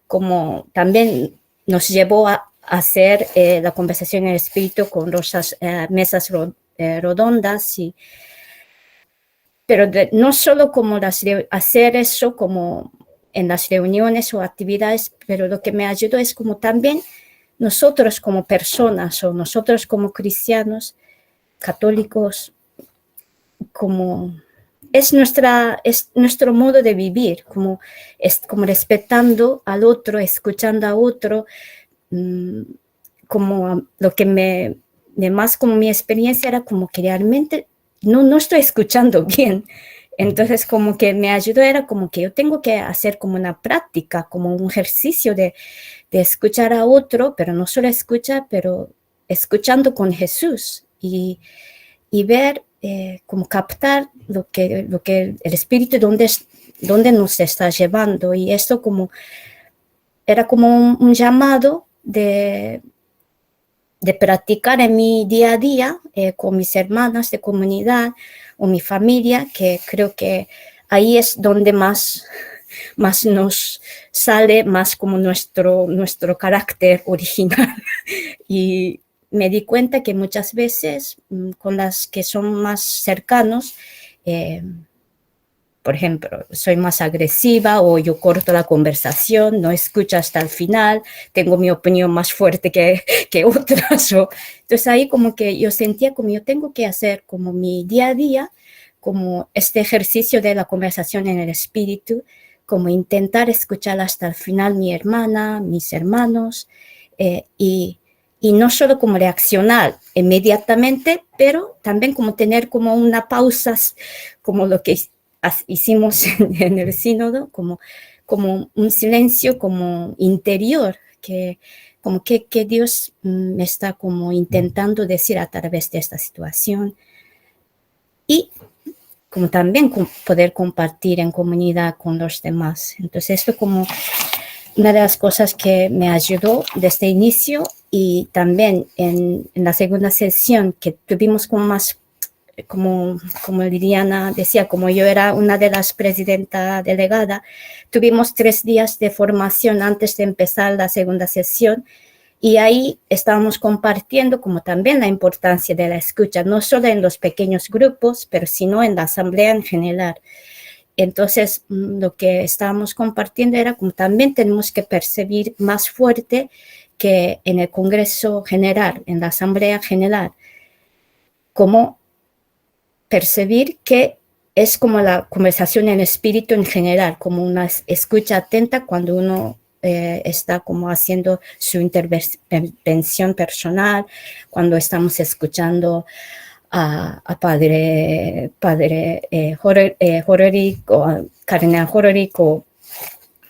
como también nos llevó a hacer la conversación en el espíritu con las mesas redondas, pero no solo como hacer eso como en las reuniones o actividades, pero lo que me ayudó es como también nosotros como personas o nosotros como cristianos católicos, como es nuestro modo de vivir, como respetando al otro, escuchando a otro, como lo que más como mi experiencia era como que realmente no estoy escuchando bien. Entonces como que me ayudó, era como que yo tengo que hacer como una práctica, como un ejercicio de escuchar a otro, pero no solo escuchar, pero escuchando con Jesús y ver, como captar lo que el Espíritu, dónde nos está llevando. Y esto era como un llamado de practicar en mi día a día con mis hermanas de comunidad o mi familia, que creo que ahí es donde más nos sale más como nuestro carácter original. Y me di cuenta que muchas veces con las que son más cercanos, por ejemplo, soy más agresiva o yo corto la conversación, no escucho hasta el final, tengo mi opinión más fuerte que otras. Entonces ahí como que yo sentía como yo tengo que hacer como mi día a día, como este ejercicio de la conversación en el espíritu, como intentar escuchar hasta el final mi hermana, mis hermanos, y no solo como reaccionar inmediatamente, pero también como tener como una pausa, como lo que hicimos en el sínodo, como un silencio como interior, como que Dios me está como intentando decir a través de esta situación. Y como también poder compartir en comunidad con los demás. Entonces esto como una de las cosas que me ayudó desde el inicio, y también en la segunda sesión que tuvimos como más, como Liliana decía, como yo era una de las presidentas delegadas, tuvimos 3 días de formación antes de empezar la segunda sesión, y ahí estábamos compartiendo como también la importancia de la escucha, no solo en los pequeños grupos, pero sino en la asamblea en general. Entonces, lo que estábamos compartiendo era como también tenemos que percibir más fuerte que en el Congreso General, en la Asamblea General, como percibir que es como la conversación en espíritu en general, como una escucha atenta cuando uno está como haciendo su intervención personal, cuando estamos escuchando a Padre Horeric o a Cardenal Horeric,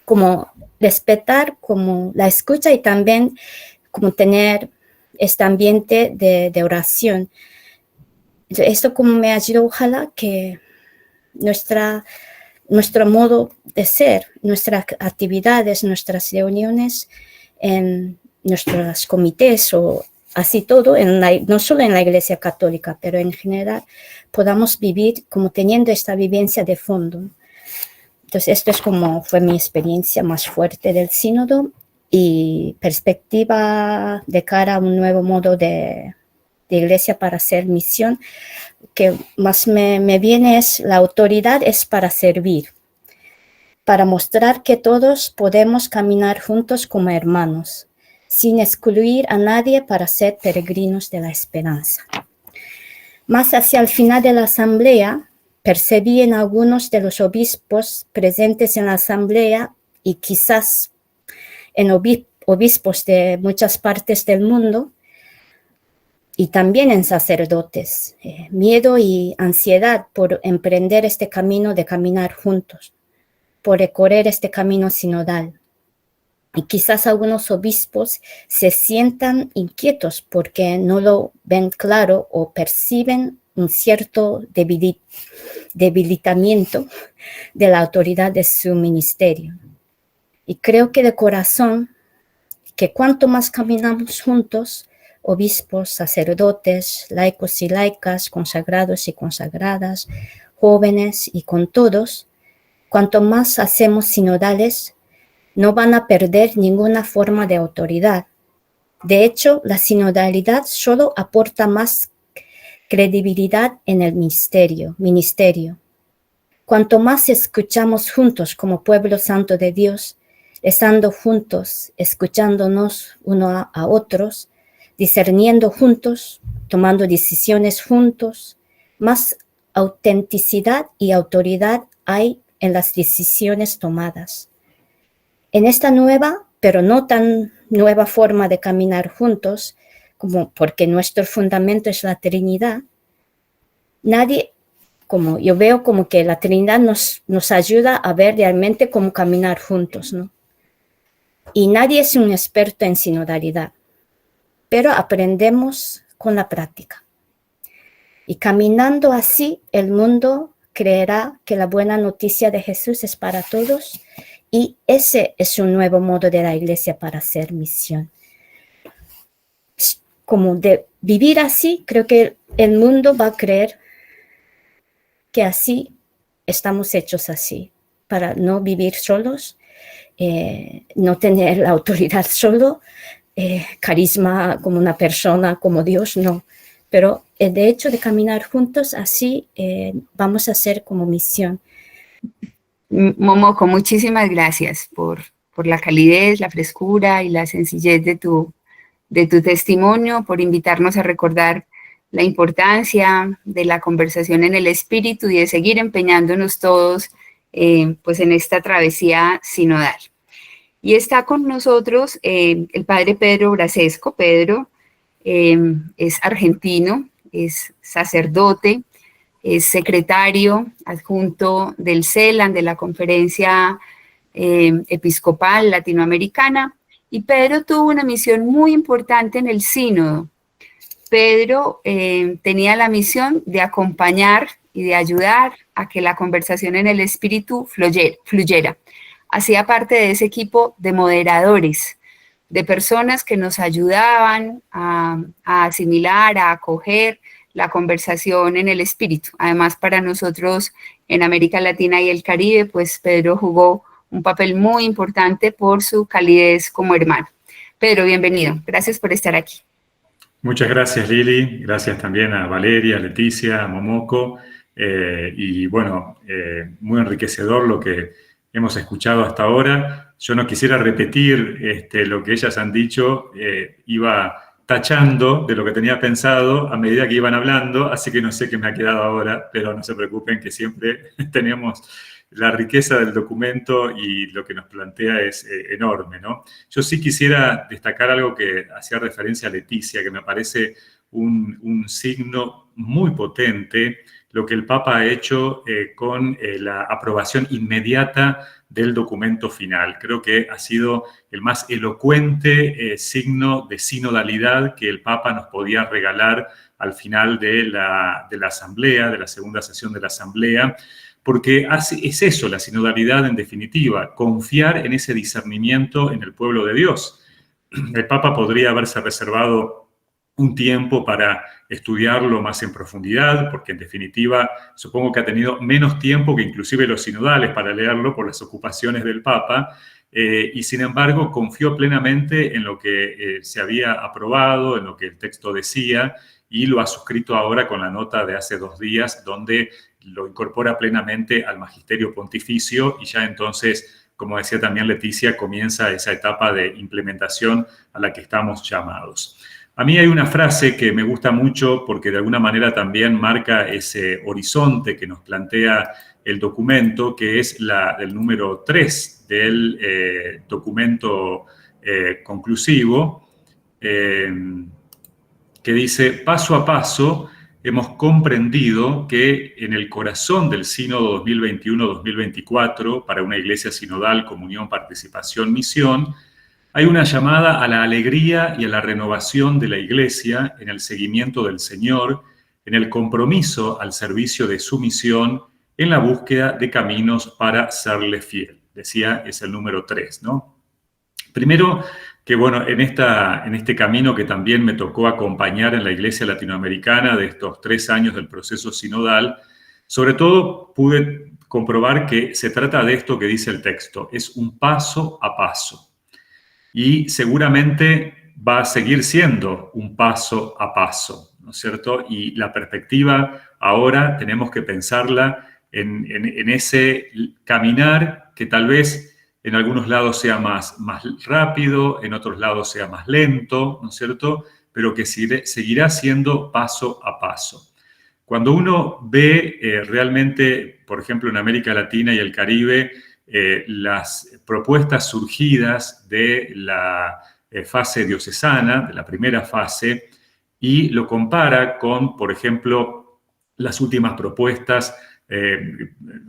como respetar como la escucha y también como tener este ambiente de oración. Esto como me ayudó, ojalá que nuestro modo de ser, nuestras actividades, nuestras reuniones, en nuestros comités o así todo, no solo en la Iglesia Católica, pero en general, podamos vivir como teniendo esta vivencia de fondo. Entonces, esto es como fue mi experiencia más fuerte del sínodo y perspectiva de cara a un nuevo modo de iglesia para hacer misión. Que más me viene es la autoridad es para servir, para mostrar que todos podemos caminar juntos como hermanos, sin excluir a nadie para ser peregrinos de la esperanza. Más hacia el final de la asamblea, percibí en algunos de los obispos presentes en la asamblea y quizás en obispos de muchas partes del mundo, y también en sacerdotes, miedo y ansiedad por emprender este camino de caminar juntos, por recorrer este camino sinodal. Y quizás algunos obispos se sientan inquietos porque no lo ven claro o perciben un cierto debilitamiento de la autoridad de su ministerio. Y creo que de corazón, que cuanto más caminamos juntos, obispos, sacerdotes, laicos y laicas, consagrados y consagradas, jóvenes y con todos, cuanto más hacemos sinodales, no van a perder ninguna forma de autoridad, De hecho, la sinodalidad solo aporta más credibilidad en el ministerio. Cuanto más escuchamos juntos como pueblo santo de Dios, estando juntos, escuchándonos uno a otros, discerniendo juntos, tomando decisiones juntos, más autenticidad y autoridad hay en las decisiones tomadas. En esta nueva, pero no tan nueva forma de caminar juntos, como porque nuestro fundamento es la Trinidad, yo veo como que la Trinidad nos ayuda a ver realmente cómo caminar juntos, ¿no? Y nadie es un experto en sinodalidad, pero aprendemos con la práctica. Y caminando así, el mundo creerá que la buena noticia de Jesús es para todos, y ese es un nuevo modo de la Iglesia para hacer misión. Como de vivir así, creo que el mundo va a creer que así estamos hechos así, para no vivir solos, no tener la autoridad solo, carisma como una persona, como Dios, no. Pero el hecho de caminar juntos así, vamos a hacer como misión. Momoko, muchísimas gracias por la calidez, la frescura y la sencillez de tu testimonio, por invitarnos a recordar la importancia de la conversación en el espíritu y de seguir empeñándonos todos pues en esta travesía sinodal. Y está con nosotros el padre Pedro Brasesco. Pedro es argentino, es sacerdote, es secretario adjunto del CELAN, de la Conferencia Episcopal Latinoamericana, y Pedro tuvo una misión muy importante en el sínodo. Pedro tenía la misión de acompañar y de ayudar a que la conversación en el espíritu fluyera. Hacía parte de ese equipo de moderadores, de personas que nos ayudaban a asimilar, a acoger la conversación en el espíritu. Además, para nosotros en América Latina y el Caribe, pues Pedro jugó un papel muy importante por su calidez como hermano. Pedro, bienvenido. Gracias por estar aquí. Muchas gracias, Lili. Gracias también a Valeria, a Leticia, a Momoko. Y bueno, muy enriquecedor lo que hemos escuchado hasta ahora. Yo no quisiera repetir lo que ellas han dicho. Iba tachando de lo que tenía pensado a medida que iban hablando, así que no sé qué me ha quedado ahora, pero no se preocupen que siempre tenemos la riqueza del documento y lo que nos plantea es enorme, ¿no? Yo sí quisiera destacar algo que hacía referencia a Leticia, que me parece un signo muy potente, lo que el Papa ha hecho con la aprobación inmediata del documento final. Creo que ha sido el más elocuente signo de sinodalidad que el Papa nos podía regalar al final de la asamblea, de la segunda sesión de la asamblea, porque es eso, la sinodalidad en definitiva, confiar en ese discernimiento en el pueblo de Dios. El Papa podría haberse reservado un tiempo para estudiarlo más en profundidad, porque en definitiva supongo que ha tenido menos tiempo que inclusive los sinodales para leerlo por las ocupaciones del Papa, y sin embargo confió plenamente en lo que se había aprobado, en lo que el texto decía, y lo ha suscrito ahora con la nota de hace 2 días, donde lo incorpora plenamente al magisterio pontificio, y ya entonces, como decía también Leticia, comienza esa etapa de implementación a la que estamos llamados. A mí hay una frase que me gusta mucho porque de alguna manera también marca ese horizonte que nos plantea el documento, que es del número 3 del documento conclusivo, que dice: paso a paso hemos comprendido que en el corazón del sínodo 2021-2024, para una iglesia sinodal, comunión, participación, misión, hay una llamada a la alegría y a la renovación de la Iglesia en el seguimiento del Señor, en el compromiso al servicio de su misión, en la búsqueda de caminos para serle fiel. Decía, es el número 3, ¿no? Primero, que bueno, en este camino que también me tocó acompañar en la Iglesia latinoamericana de estos 3 años del proceso sinodal, sobre todo pude comprobar que se trata de esto que dice el texto, es un paso a paso. Y seguramente va a seguir siendo un paso a paso, ¿no es cierto? Y la perspectiva ahora tenemos que pensarla en ese caminar que tal vez en algunos lados sea más rápido, en otros lados sea más lento, ¿no es cierto? Pero que seguirá siendo paso a paso. Cuando uno ve realmente, por ejemplo, en América Latina y el Caribe, las propuestas surgidas de la fase diocesana, de la primera fase, y lo compara con, por ejemplo, las últimas propuestas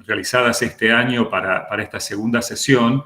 realizadas este año para esta segunda sesión,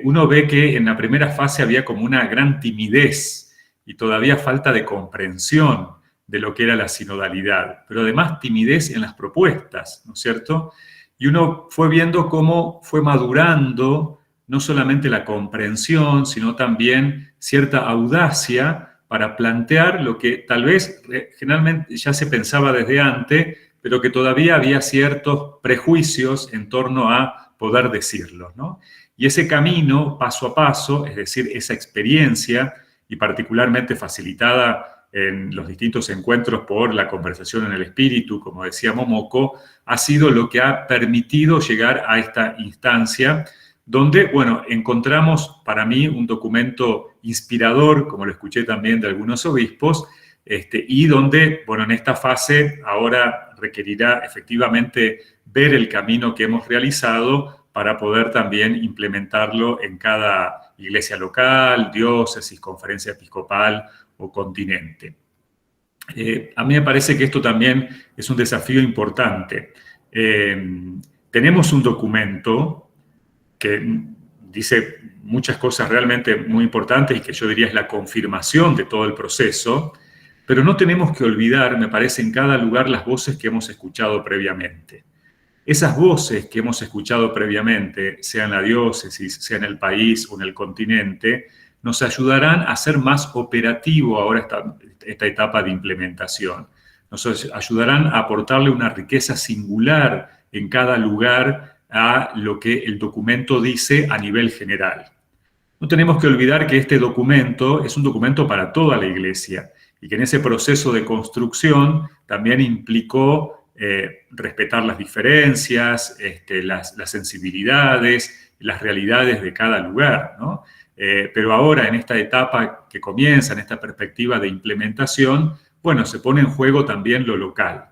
uno ve que en la primera fase había como una gran timidez y todavía falta de comprensión de lo que era la sinodalidad, pero además timidez en las propuestas, ¿no es cierto? Y uno fue viendo cómo fue madurando no solamente la comprensión, sino también cierta audacia para plantear lo que tal vez generalmente ya se pensaba desde antes, pero que todavía había ciertos prejuicios en torno a poder decirlo, ¿no? Y ese camino, paso a paso, es decir, esa experiencia, y particularmente facilitada en los distintos encuentros por la conversación en el espíritu, como decía Momoko, ha sido lo que ha permitido llegar a esta instancia donde, bueno, encontramos para mí un documento inspirador, como lo escuché también de algunos obispos, y donde, bueno, en esta fase ahora requerirá efectivamente ver el camino que hemos realizado para poder también implementarlo en cada iglesia local, diócesis, conferencia episcopal o continente. A mí me parece que esto también es un desafío importante. Tenemos un documento que dice muchas cosas realmente muy importantes y que yo diría es la confirmación de todo el proceso, pero no tenemos que olvidar, me parece, en cada lugar las voces que hemos escuchado previamente. Esas voces que hemos escuchado previamente, sea en la diócesis, sea en el país o en el continente, nos ayudarán a ser más operativo ahora esta etapa de implementación. Nos ayudarán a aportarle una riqueza singular en cada lugar a lo que el documento dice a nivel general. No tenemos que olvidar que este documento es un documento para toda la Iglesia y que en ese proceso de construcción también implicó respetar las diferencias, las sensibilidades, las realidades de cada lugar, ¿no? Pero ahora, en esta etapa que comienza, en esta perspectiva de implementación, bueno, se pone en juego también lo local.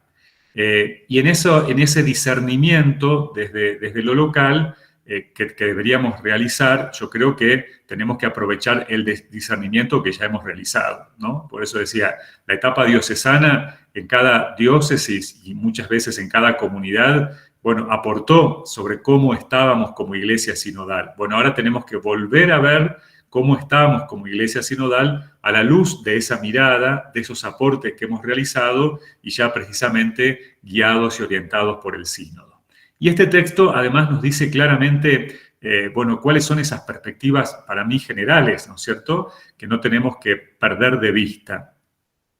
Y en ese discernimiento desde lo local que deberíamos realizar, yo creo que tenemos que aprovechar el discernimiento que ya hemos realizado, ¿no? Por eso decía, la etapa diocesana en cada diócesis y muchas veces en cada comunidad, bueno, aportó sobre cómo estábamos como iglesia sinodal. Bueno, ahora tenemos que volver a ver cómo estábamos como iglesia sinodal a la luz de esa mirada, de esos aportes que hemos realizado y ya precisamente guiados y orientados por el sínodo. Y este texto además nos dice claramente, bueno, cuáles son esas perspectivas para mí generales, ¿no es cierto?, que no tenemos que perder de vista.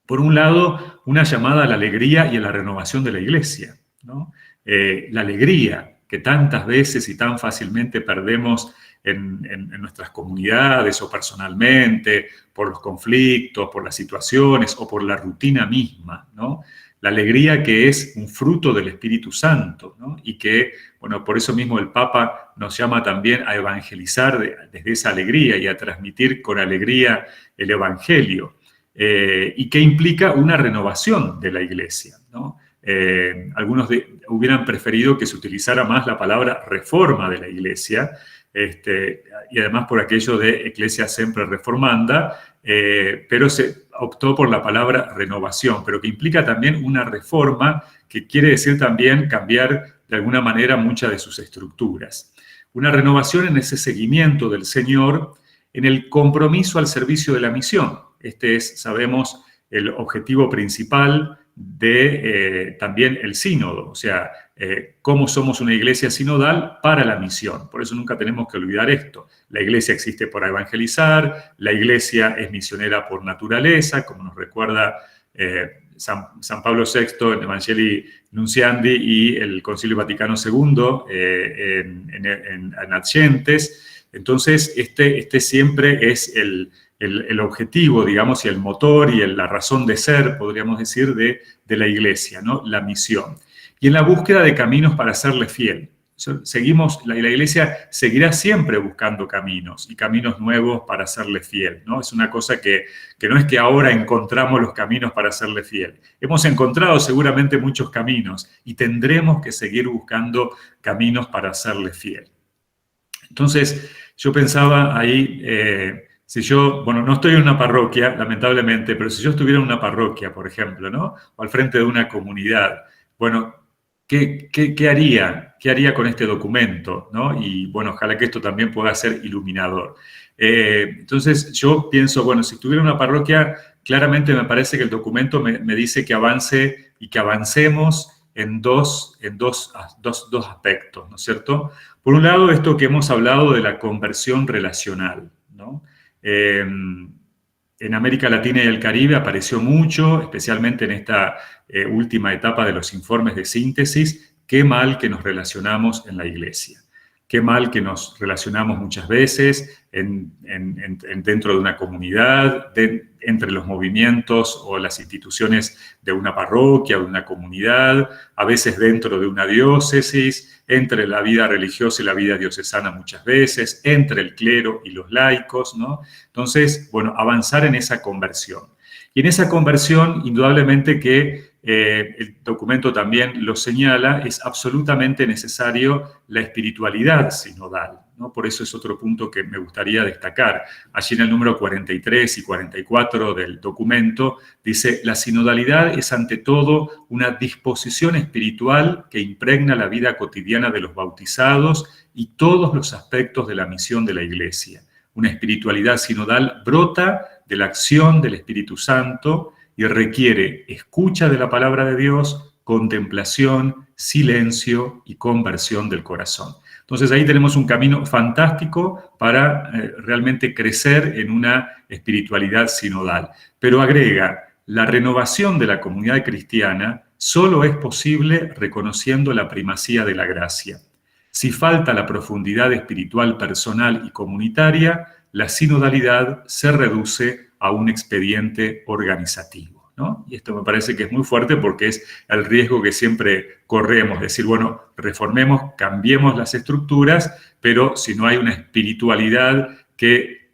Por un lado, una llamada a la alegría y a la renovación de la iglesia, ¿no? La alegría que tantas veces y tan fácilmente perdemos en nuestras comunidades o personalmente, por los conflictos, por las situaciones o por la rutina misma, ¿no? La alegría que es un fruto del Espíritu Santo, ¿no? Y que, bueno, por eso mismo el Papa nos llama también a evangelizar desde esa alegría y a transmitir con alegría el Evangelio, y que implica una renovación de la iglesia, ¿no? Algunos hubieran preferido que se utilizara más la palabra reforma de la iglesia, y además por aquello de Ecclesia Sempre Reformanda, pero se optó por la palabra renovación, pero que implica también una reforma que quiere decir también cambiar de alguna manera muchas de sus estructuras. Una renovación en ese seguimiento del Señor, en el compromiso al servicio de la misión. Este es, sabemos, el objetivo principal de también el sínodo, o sea, cómo somos una iglesia sinodal para la misión. Por eso nunca tenemos que olvidar esto. La iglesia existe para evangelizar, la iglesia es misionera por naturaleza, como nos recuerda San Pablo VI en Evangelii Nunciandi y el Concilio Vaticano II en Ad Gentes. Entonces, este siempre es el el objetivo, digamos, y el motor y la razón de ser, podríamos decir, de la Iglesia, ¿no? La misión. Y en la búsqueda de caminos para serle fiel. La Iglesia seguirá siempre buscando caminos y caminos nuevos para serle fiel, ¿no? Es una cosa que no es que ahora encontramos los caminos para serle fiel. Hemos encontrado seguramente muchos caminos y tendremos que seguir buscando caminos para serle fiel. Entonces, yo pensaba ahí, si yo, bueno, no estoy en una parroquia, lamentablemente, pero si yo estuviera en una parroquia, por ejemplo, ¿no? O al frente de una comunidad, bueno, ¿qué haría? ¿Qué haría con este documento? ¿No? Y bueno, ojalá que esto también pueda ser iluminador. Entonces yo pienso, bueno, si tuviera una parroquia, claramente me parece que el documento me dice que avance y que avancemos en dos aspectos, ¿no es cierto? Por un lado, esto que hemos hablado de la conversión relacional, ¿no? En América Latina y el Caribe apareció mucho, especialmente en esta última etapa de los informes de síntesis. Qué mal que nos relacionamos en la Iglesia. Qué mal que nos relacionamos muchas veces dentro de una comunidad, entre los movimientos o las instituciones de una parroquia o de una comunidad, a veces dentro de una diócesis, entre la vida religiosa y la vida diocesana muchas veces, entre el clero y los laicos, ¿no? Entonces, bueno, avanzar en esa conversión. Y en esa conversión, indudablemente que el documento también lo señala, es absolutamente necesario la espiritualidad sinodal, ¿no? Por eso es otro punto que me gustaría destacar. Allí en el número 43 y 44 del documento dice: la sinodalidad es ante todo una disposición espiritual que impregna la vida cotidiana de los bautizados y todos los aspectos de la misión de la Iglesia. Una espiritualidad sinodal brota de la acción del Espíritu Santo y requiere escucha de la palabra de Dios, contemplación, silencio y conversión del corazón. Entonces ahí tenemos un camino fantástico para realmente crecer en una espiritualidad sinodal. Pero agrega, la renovación de la comunidad cristiana solo es posible reconociendo la primacía de la gracia. Si falta la profundidad espiritual personal y comunitaria, la sinodalidad se reduce a un expediente organizativo, ¿no? Y esto me parece que es muy fuerte porque es el riesgo que siempre corremos, decir, bueno, reformemos, cambiemos las estructuras, pero si no hay una espiritualidad que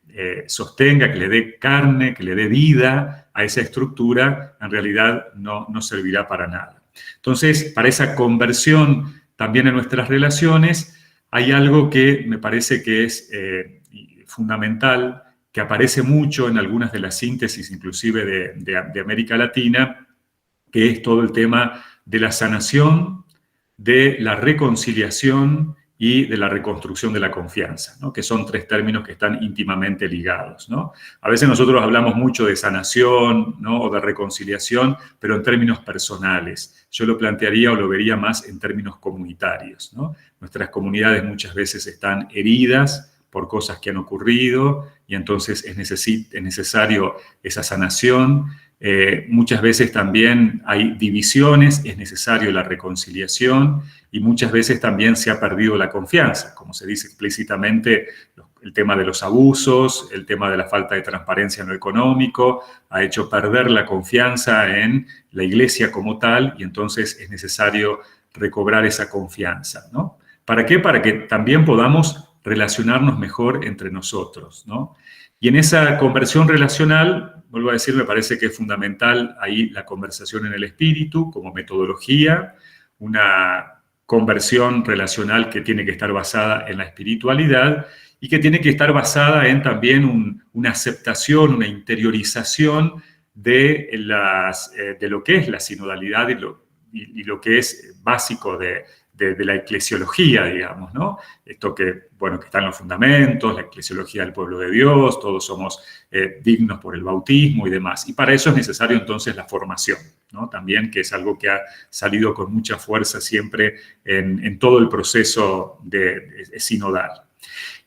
sostenga, que le dé carne, que le dé vida a esa estructura, en realidad no servirá para nada. Entonces, para esa conversión también en nuestras relaciones, hay algo que me parece que es fundamental, que aparece mucho en algunas de las síntesis, inclusive de América Latina, que es todo el tema de la sanación, de la reconciliación y de la reconstrucción de la confianza, ¿no? Que son tres términos que están íntimamente ligados, ¿no? A veces nosotros hablamos mucho de sanación, ¿no? O de reconciliación, pero en términos personales. Yo lo plantearía o lo vería más en términos comunitarios, ¿no? Nuestras comunidades muchas veces están heridas por cosas que han ocurrido y entonces es necesario esa sanación. Muchas veces también hay divisiones, es necesario la reconciliación y muchas veces también se ha perdido la confianza, como se dice explícitamente, el tema de los abusos, el tema de la falta de transparencia en lo económico, ha hecho perder la confianza en la Iglesia como tal y entonces es necesario recobrar esa confianza, ¿no? ¿Para qué? Para que también podamos relacionarnos mejor entre nosotros, ¿no? Y en esa conversión relacional, vuelvo a decir, me parece que es fundamental ahí la conversación en el espíritu como metodología, una conversión relacional que tiene que estar basada en la espiritualidad y que tiene que estar basada en también una aceptación, una interiorización de lo que es la sinodalidad y lo que es básico de la eclesiología, digamos, ¿no? Esto que, bueno, que está en los fundamentos, la eclesiología del pueblo de Dios, todos somos dignos por el bautismo y demás. Y para eso es necesario entonces la formación, ¿no? También, que es algo que ha salido con mucha fuerza siempre en todo el proceso de sinodal.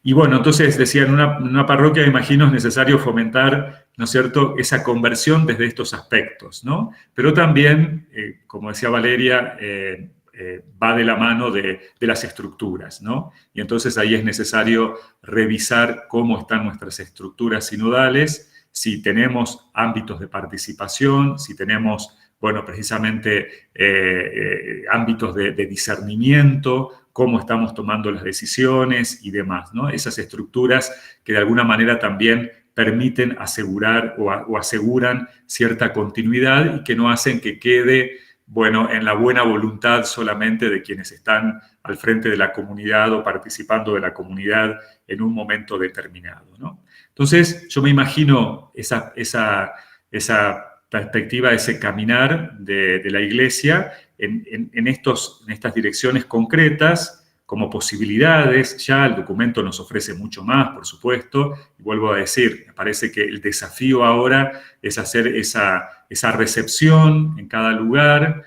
Y bueno, entonces decía, en una parroquia, me imagino, es necesario fomentar, ¿no es cierto?, esa conversión desde estos aspectos, ¿no? Pero también, como decía Valeria, va de la mano de las estructuras, ¿no? Y entonces ahí es necesario revisar cómo están nuestras estructuras sinodales si tenemos ámbitos de participación, si tenemos, bueno, precisamente ámbitos de discernimiento, cómo estamos tomando las decisiones y demás, ¿no? Esas estructuras que de alguna manera también permiten asegurar o aseguran cierta continuidad y que no hacen que quede, bueno, en la buena voluntad solamente de quienes están al frente de la comunidad o participando de la comunidad en un momento determinado, ¿no? Entonces, yo me imagino esa perspectiva, ese caminar de la Iglesia en estas direcciones concretas, como posibilidades. Ya el documento nos ofrece mucho más, por supuesto, y vuelvo a decir, me parece que el desafío ahora es hacer esa recepción en cada lugar,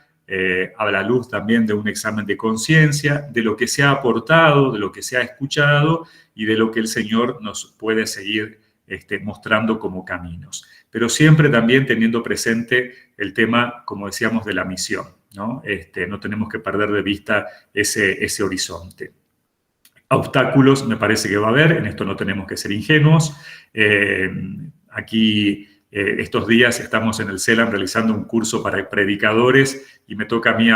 a la luz también de un examen de conciencia, de lo que se ha aportado, de lo que se ha escuchado y de lo que el Señor nos puede seguir mostrando como caminos. Pero siempre también teniendo presente el tema, como decíamos, de la misión, ¿no? No tenemos que perder de vista ese horizonte. Obstáculos me parece que va a haber, en esto no tenemos que ser ingenuos. Aquí estos días estamos en el CELAM realizando un curso para predicadores y me toca a mí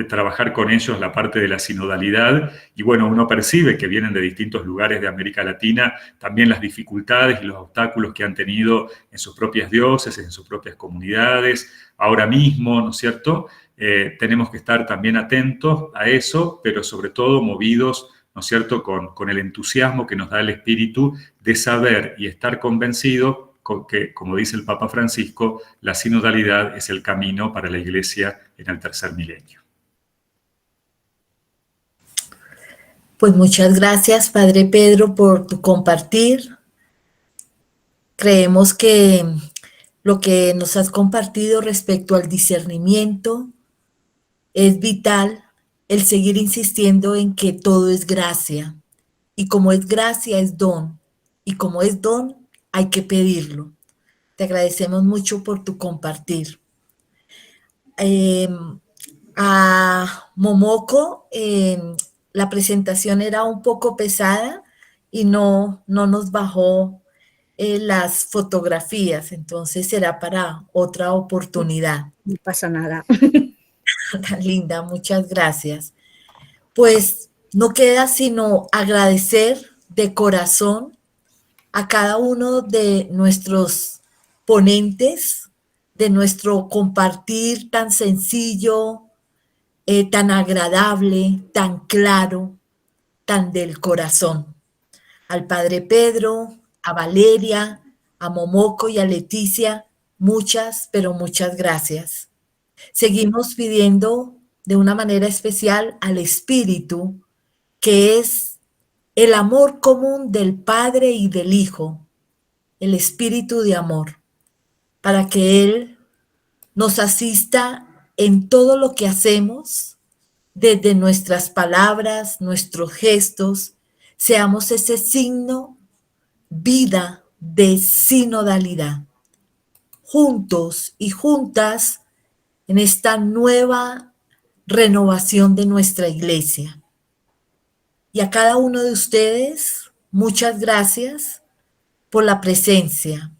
trabajar con ellos la parte de la sinodalidad y bueno, uno percibe que vienen de distintos lugares de América Latina también las dificultades y los obstáculos que han tenido en sus propias diócesis, en sus propias comunidades, ahora mismo, ¿no es cierto? Tenemos que estar también atentos a eso, pero sobre todo movidos, ¿no es cierto?, con el entusiasmo que nos da el Espíritu de saber y estar convencido que, como dice el Papa Francisco, la sinodalidad es el camino para la Iglesia en el tercer milenio. Pues muchas gracias, Padre Pedro, por tu compartir. Creemos que lo que nos has compartido respecto al discernimiento es vital, el seguir insistiendo en que todo es gracia. Y como es gracia, es don. Y como es don, hay que pedirlo. Te agradecemos mucho por tu compartir. A Momoko, la presentación era un poco pesada y no nos bajó las fotografías, entonces será para otra oportunidad. No pasa nada. Tan linda, muchas gracias. Pues no queda sino agradecer de corazón a cada uno de nuestros ponentes, de nuestro compartir tan sencillo, tan agradable, tan claro, tan del corazón. Al Padre Pedro, a Valeria, a Momoko y a Leticia, muchas, pero muchas gracias. Seguimos pidiendo de una manera especial al Espíritu, que es el amor común del Padre y del Hijo, el Espíritu de amor, para que Él nos asista en todo lo que hacemos, desde nuestras palabras, nuestros gestos, seamos ese signo, vida de sinodalidad, juntos y juntas en esta nueva renovación de nuestra iglesia. Y a cada uno de ustedes, muchas gracias por la presencia,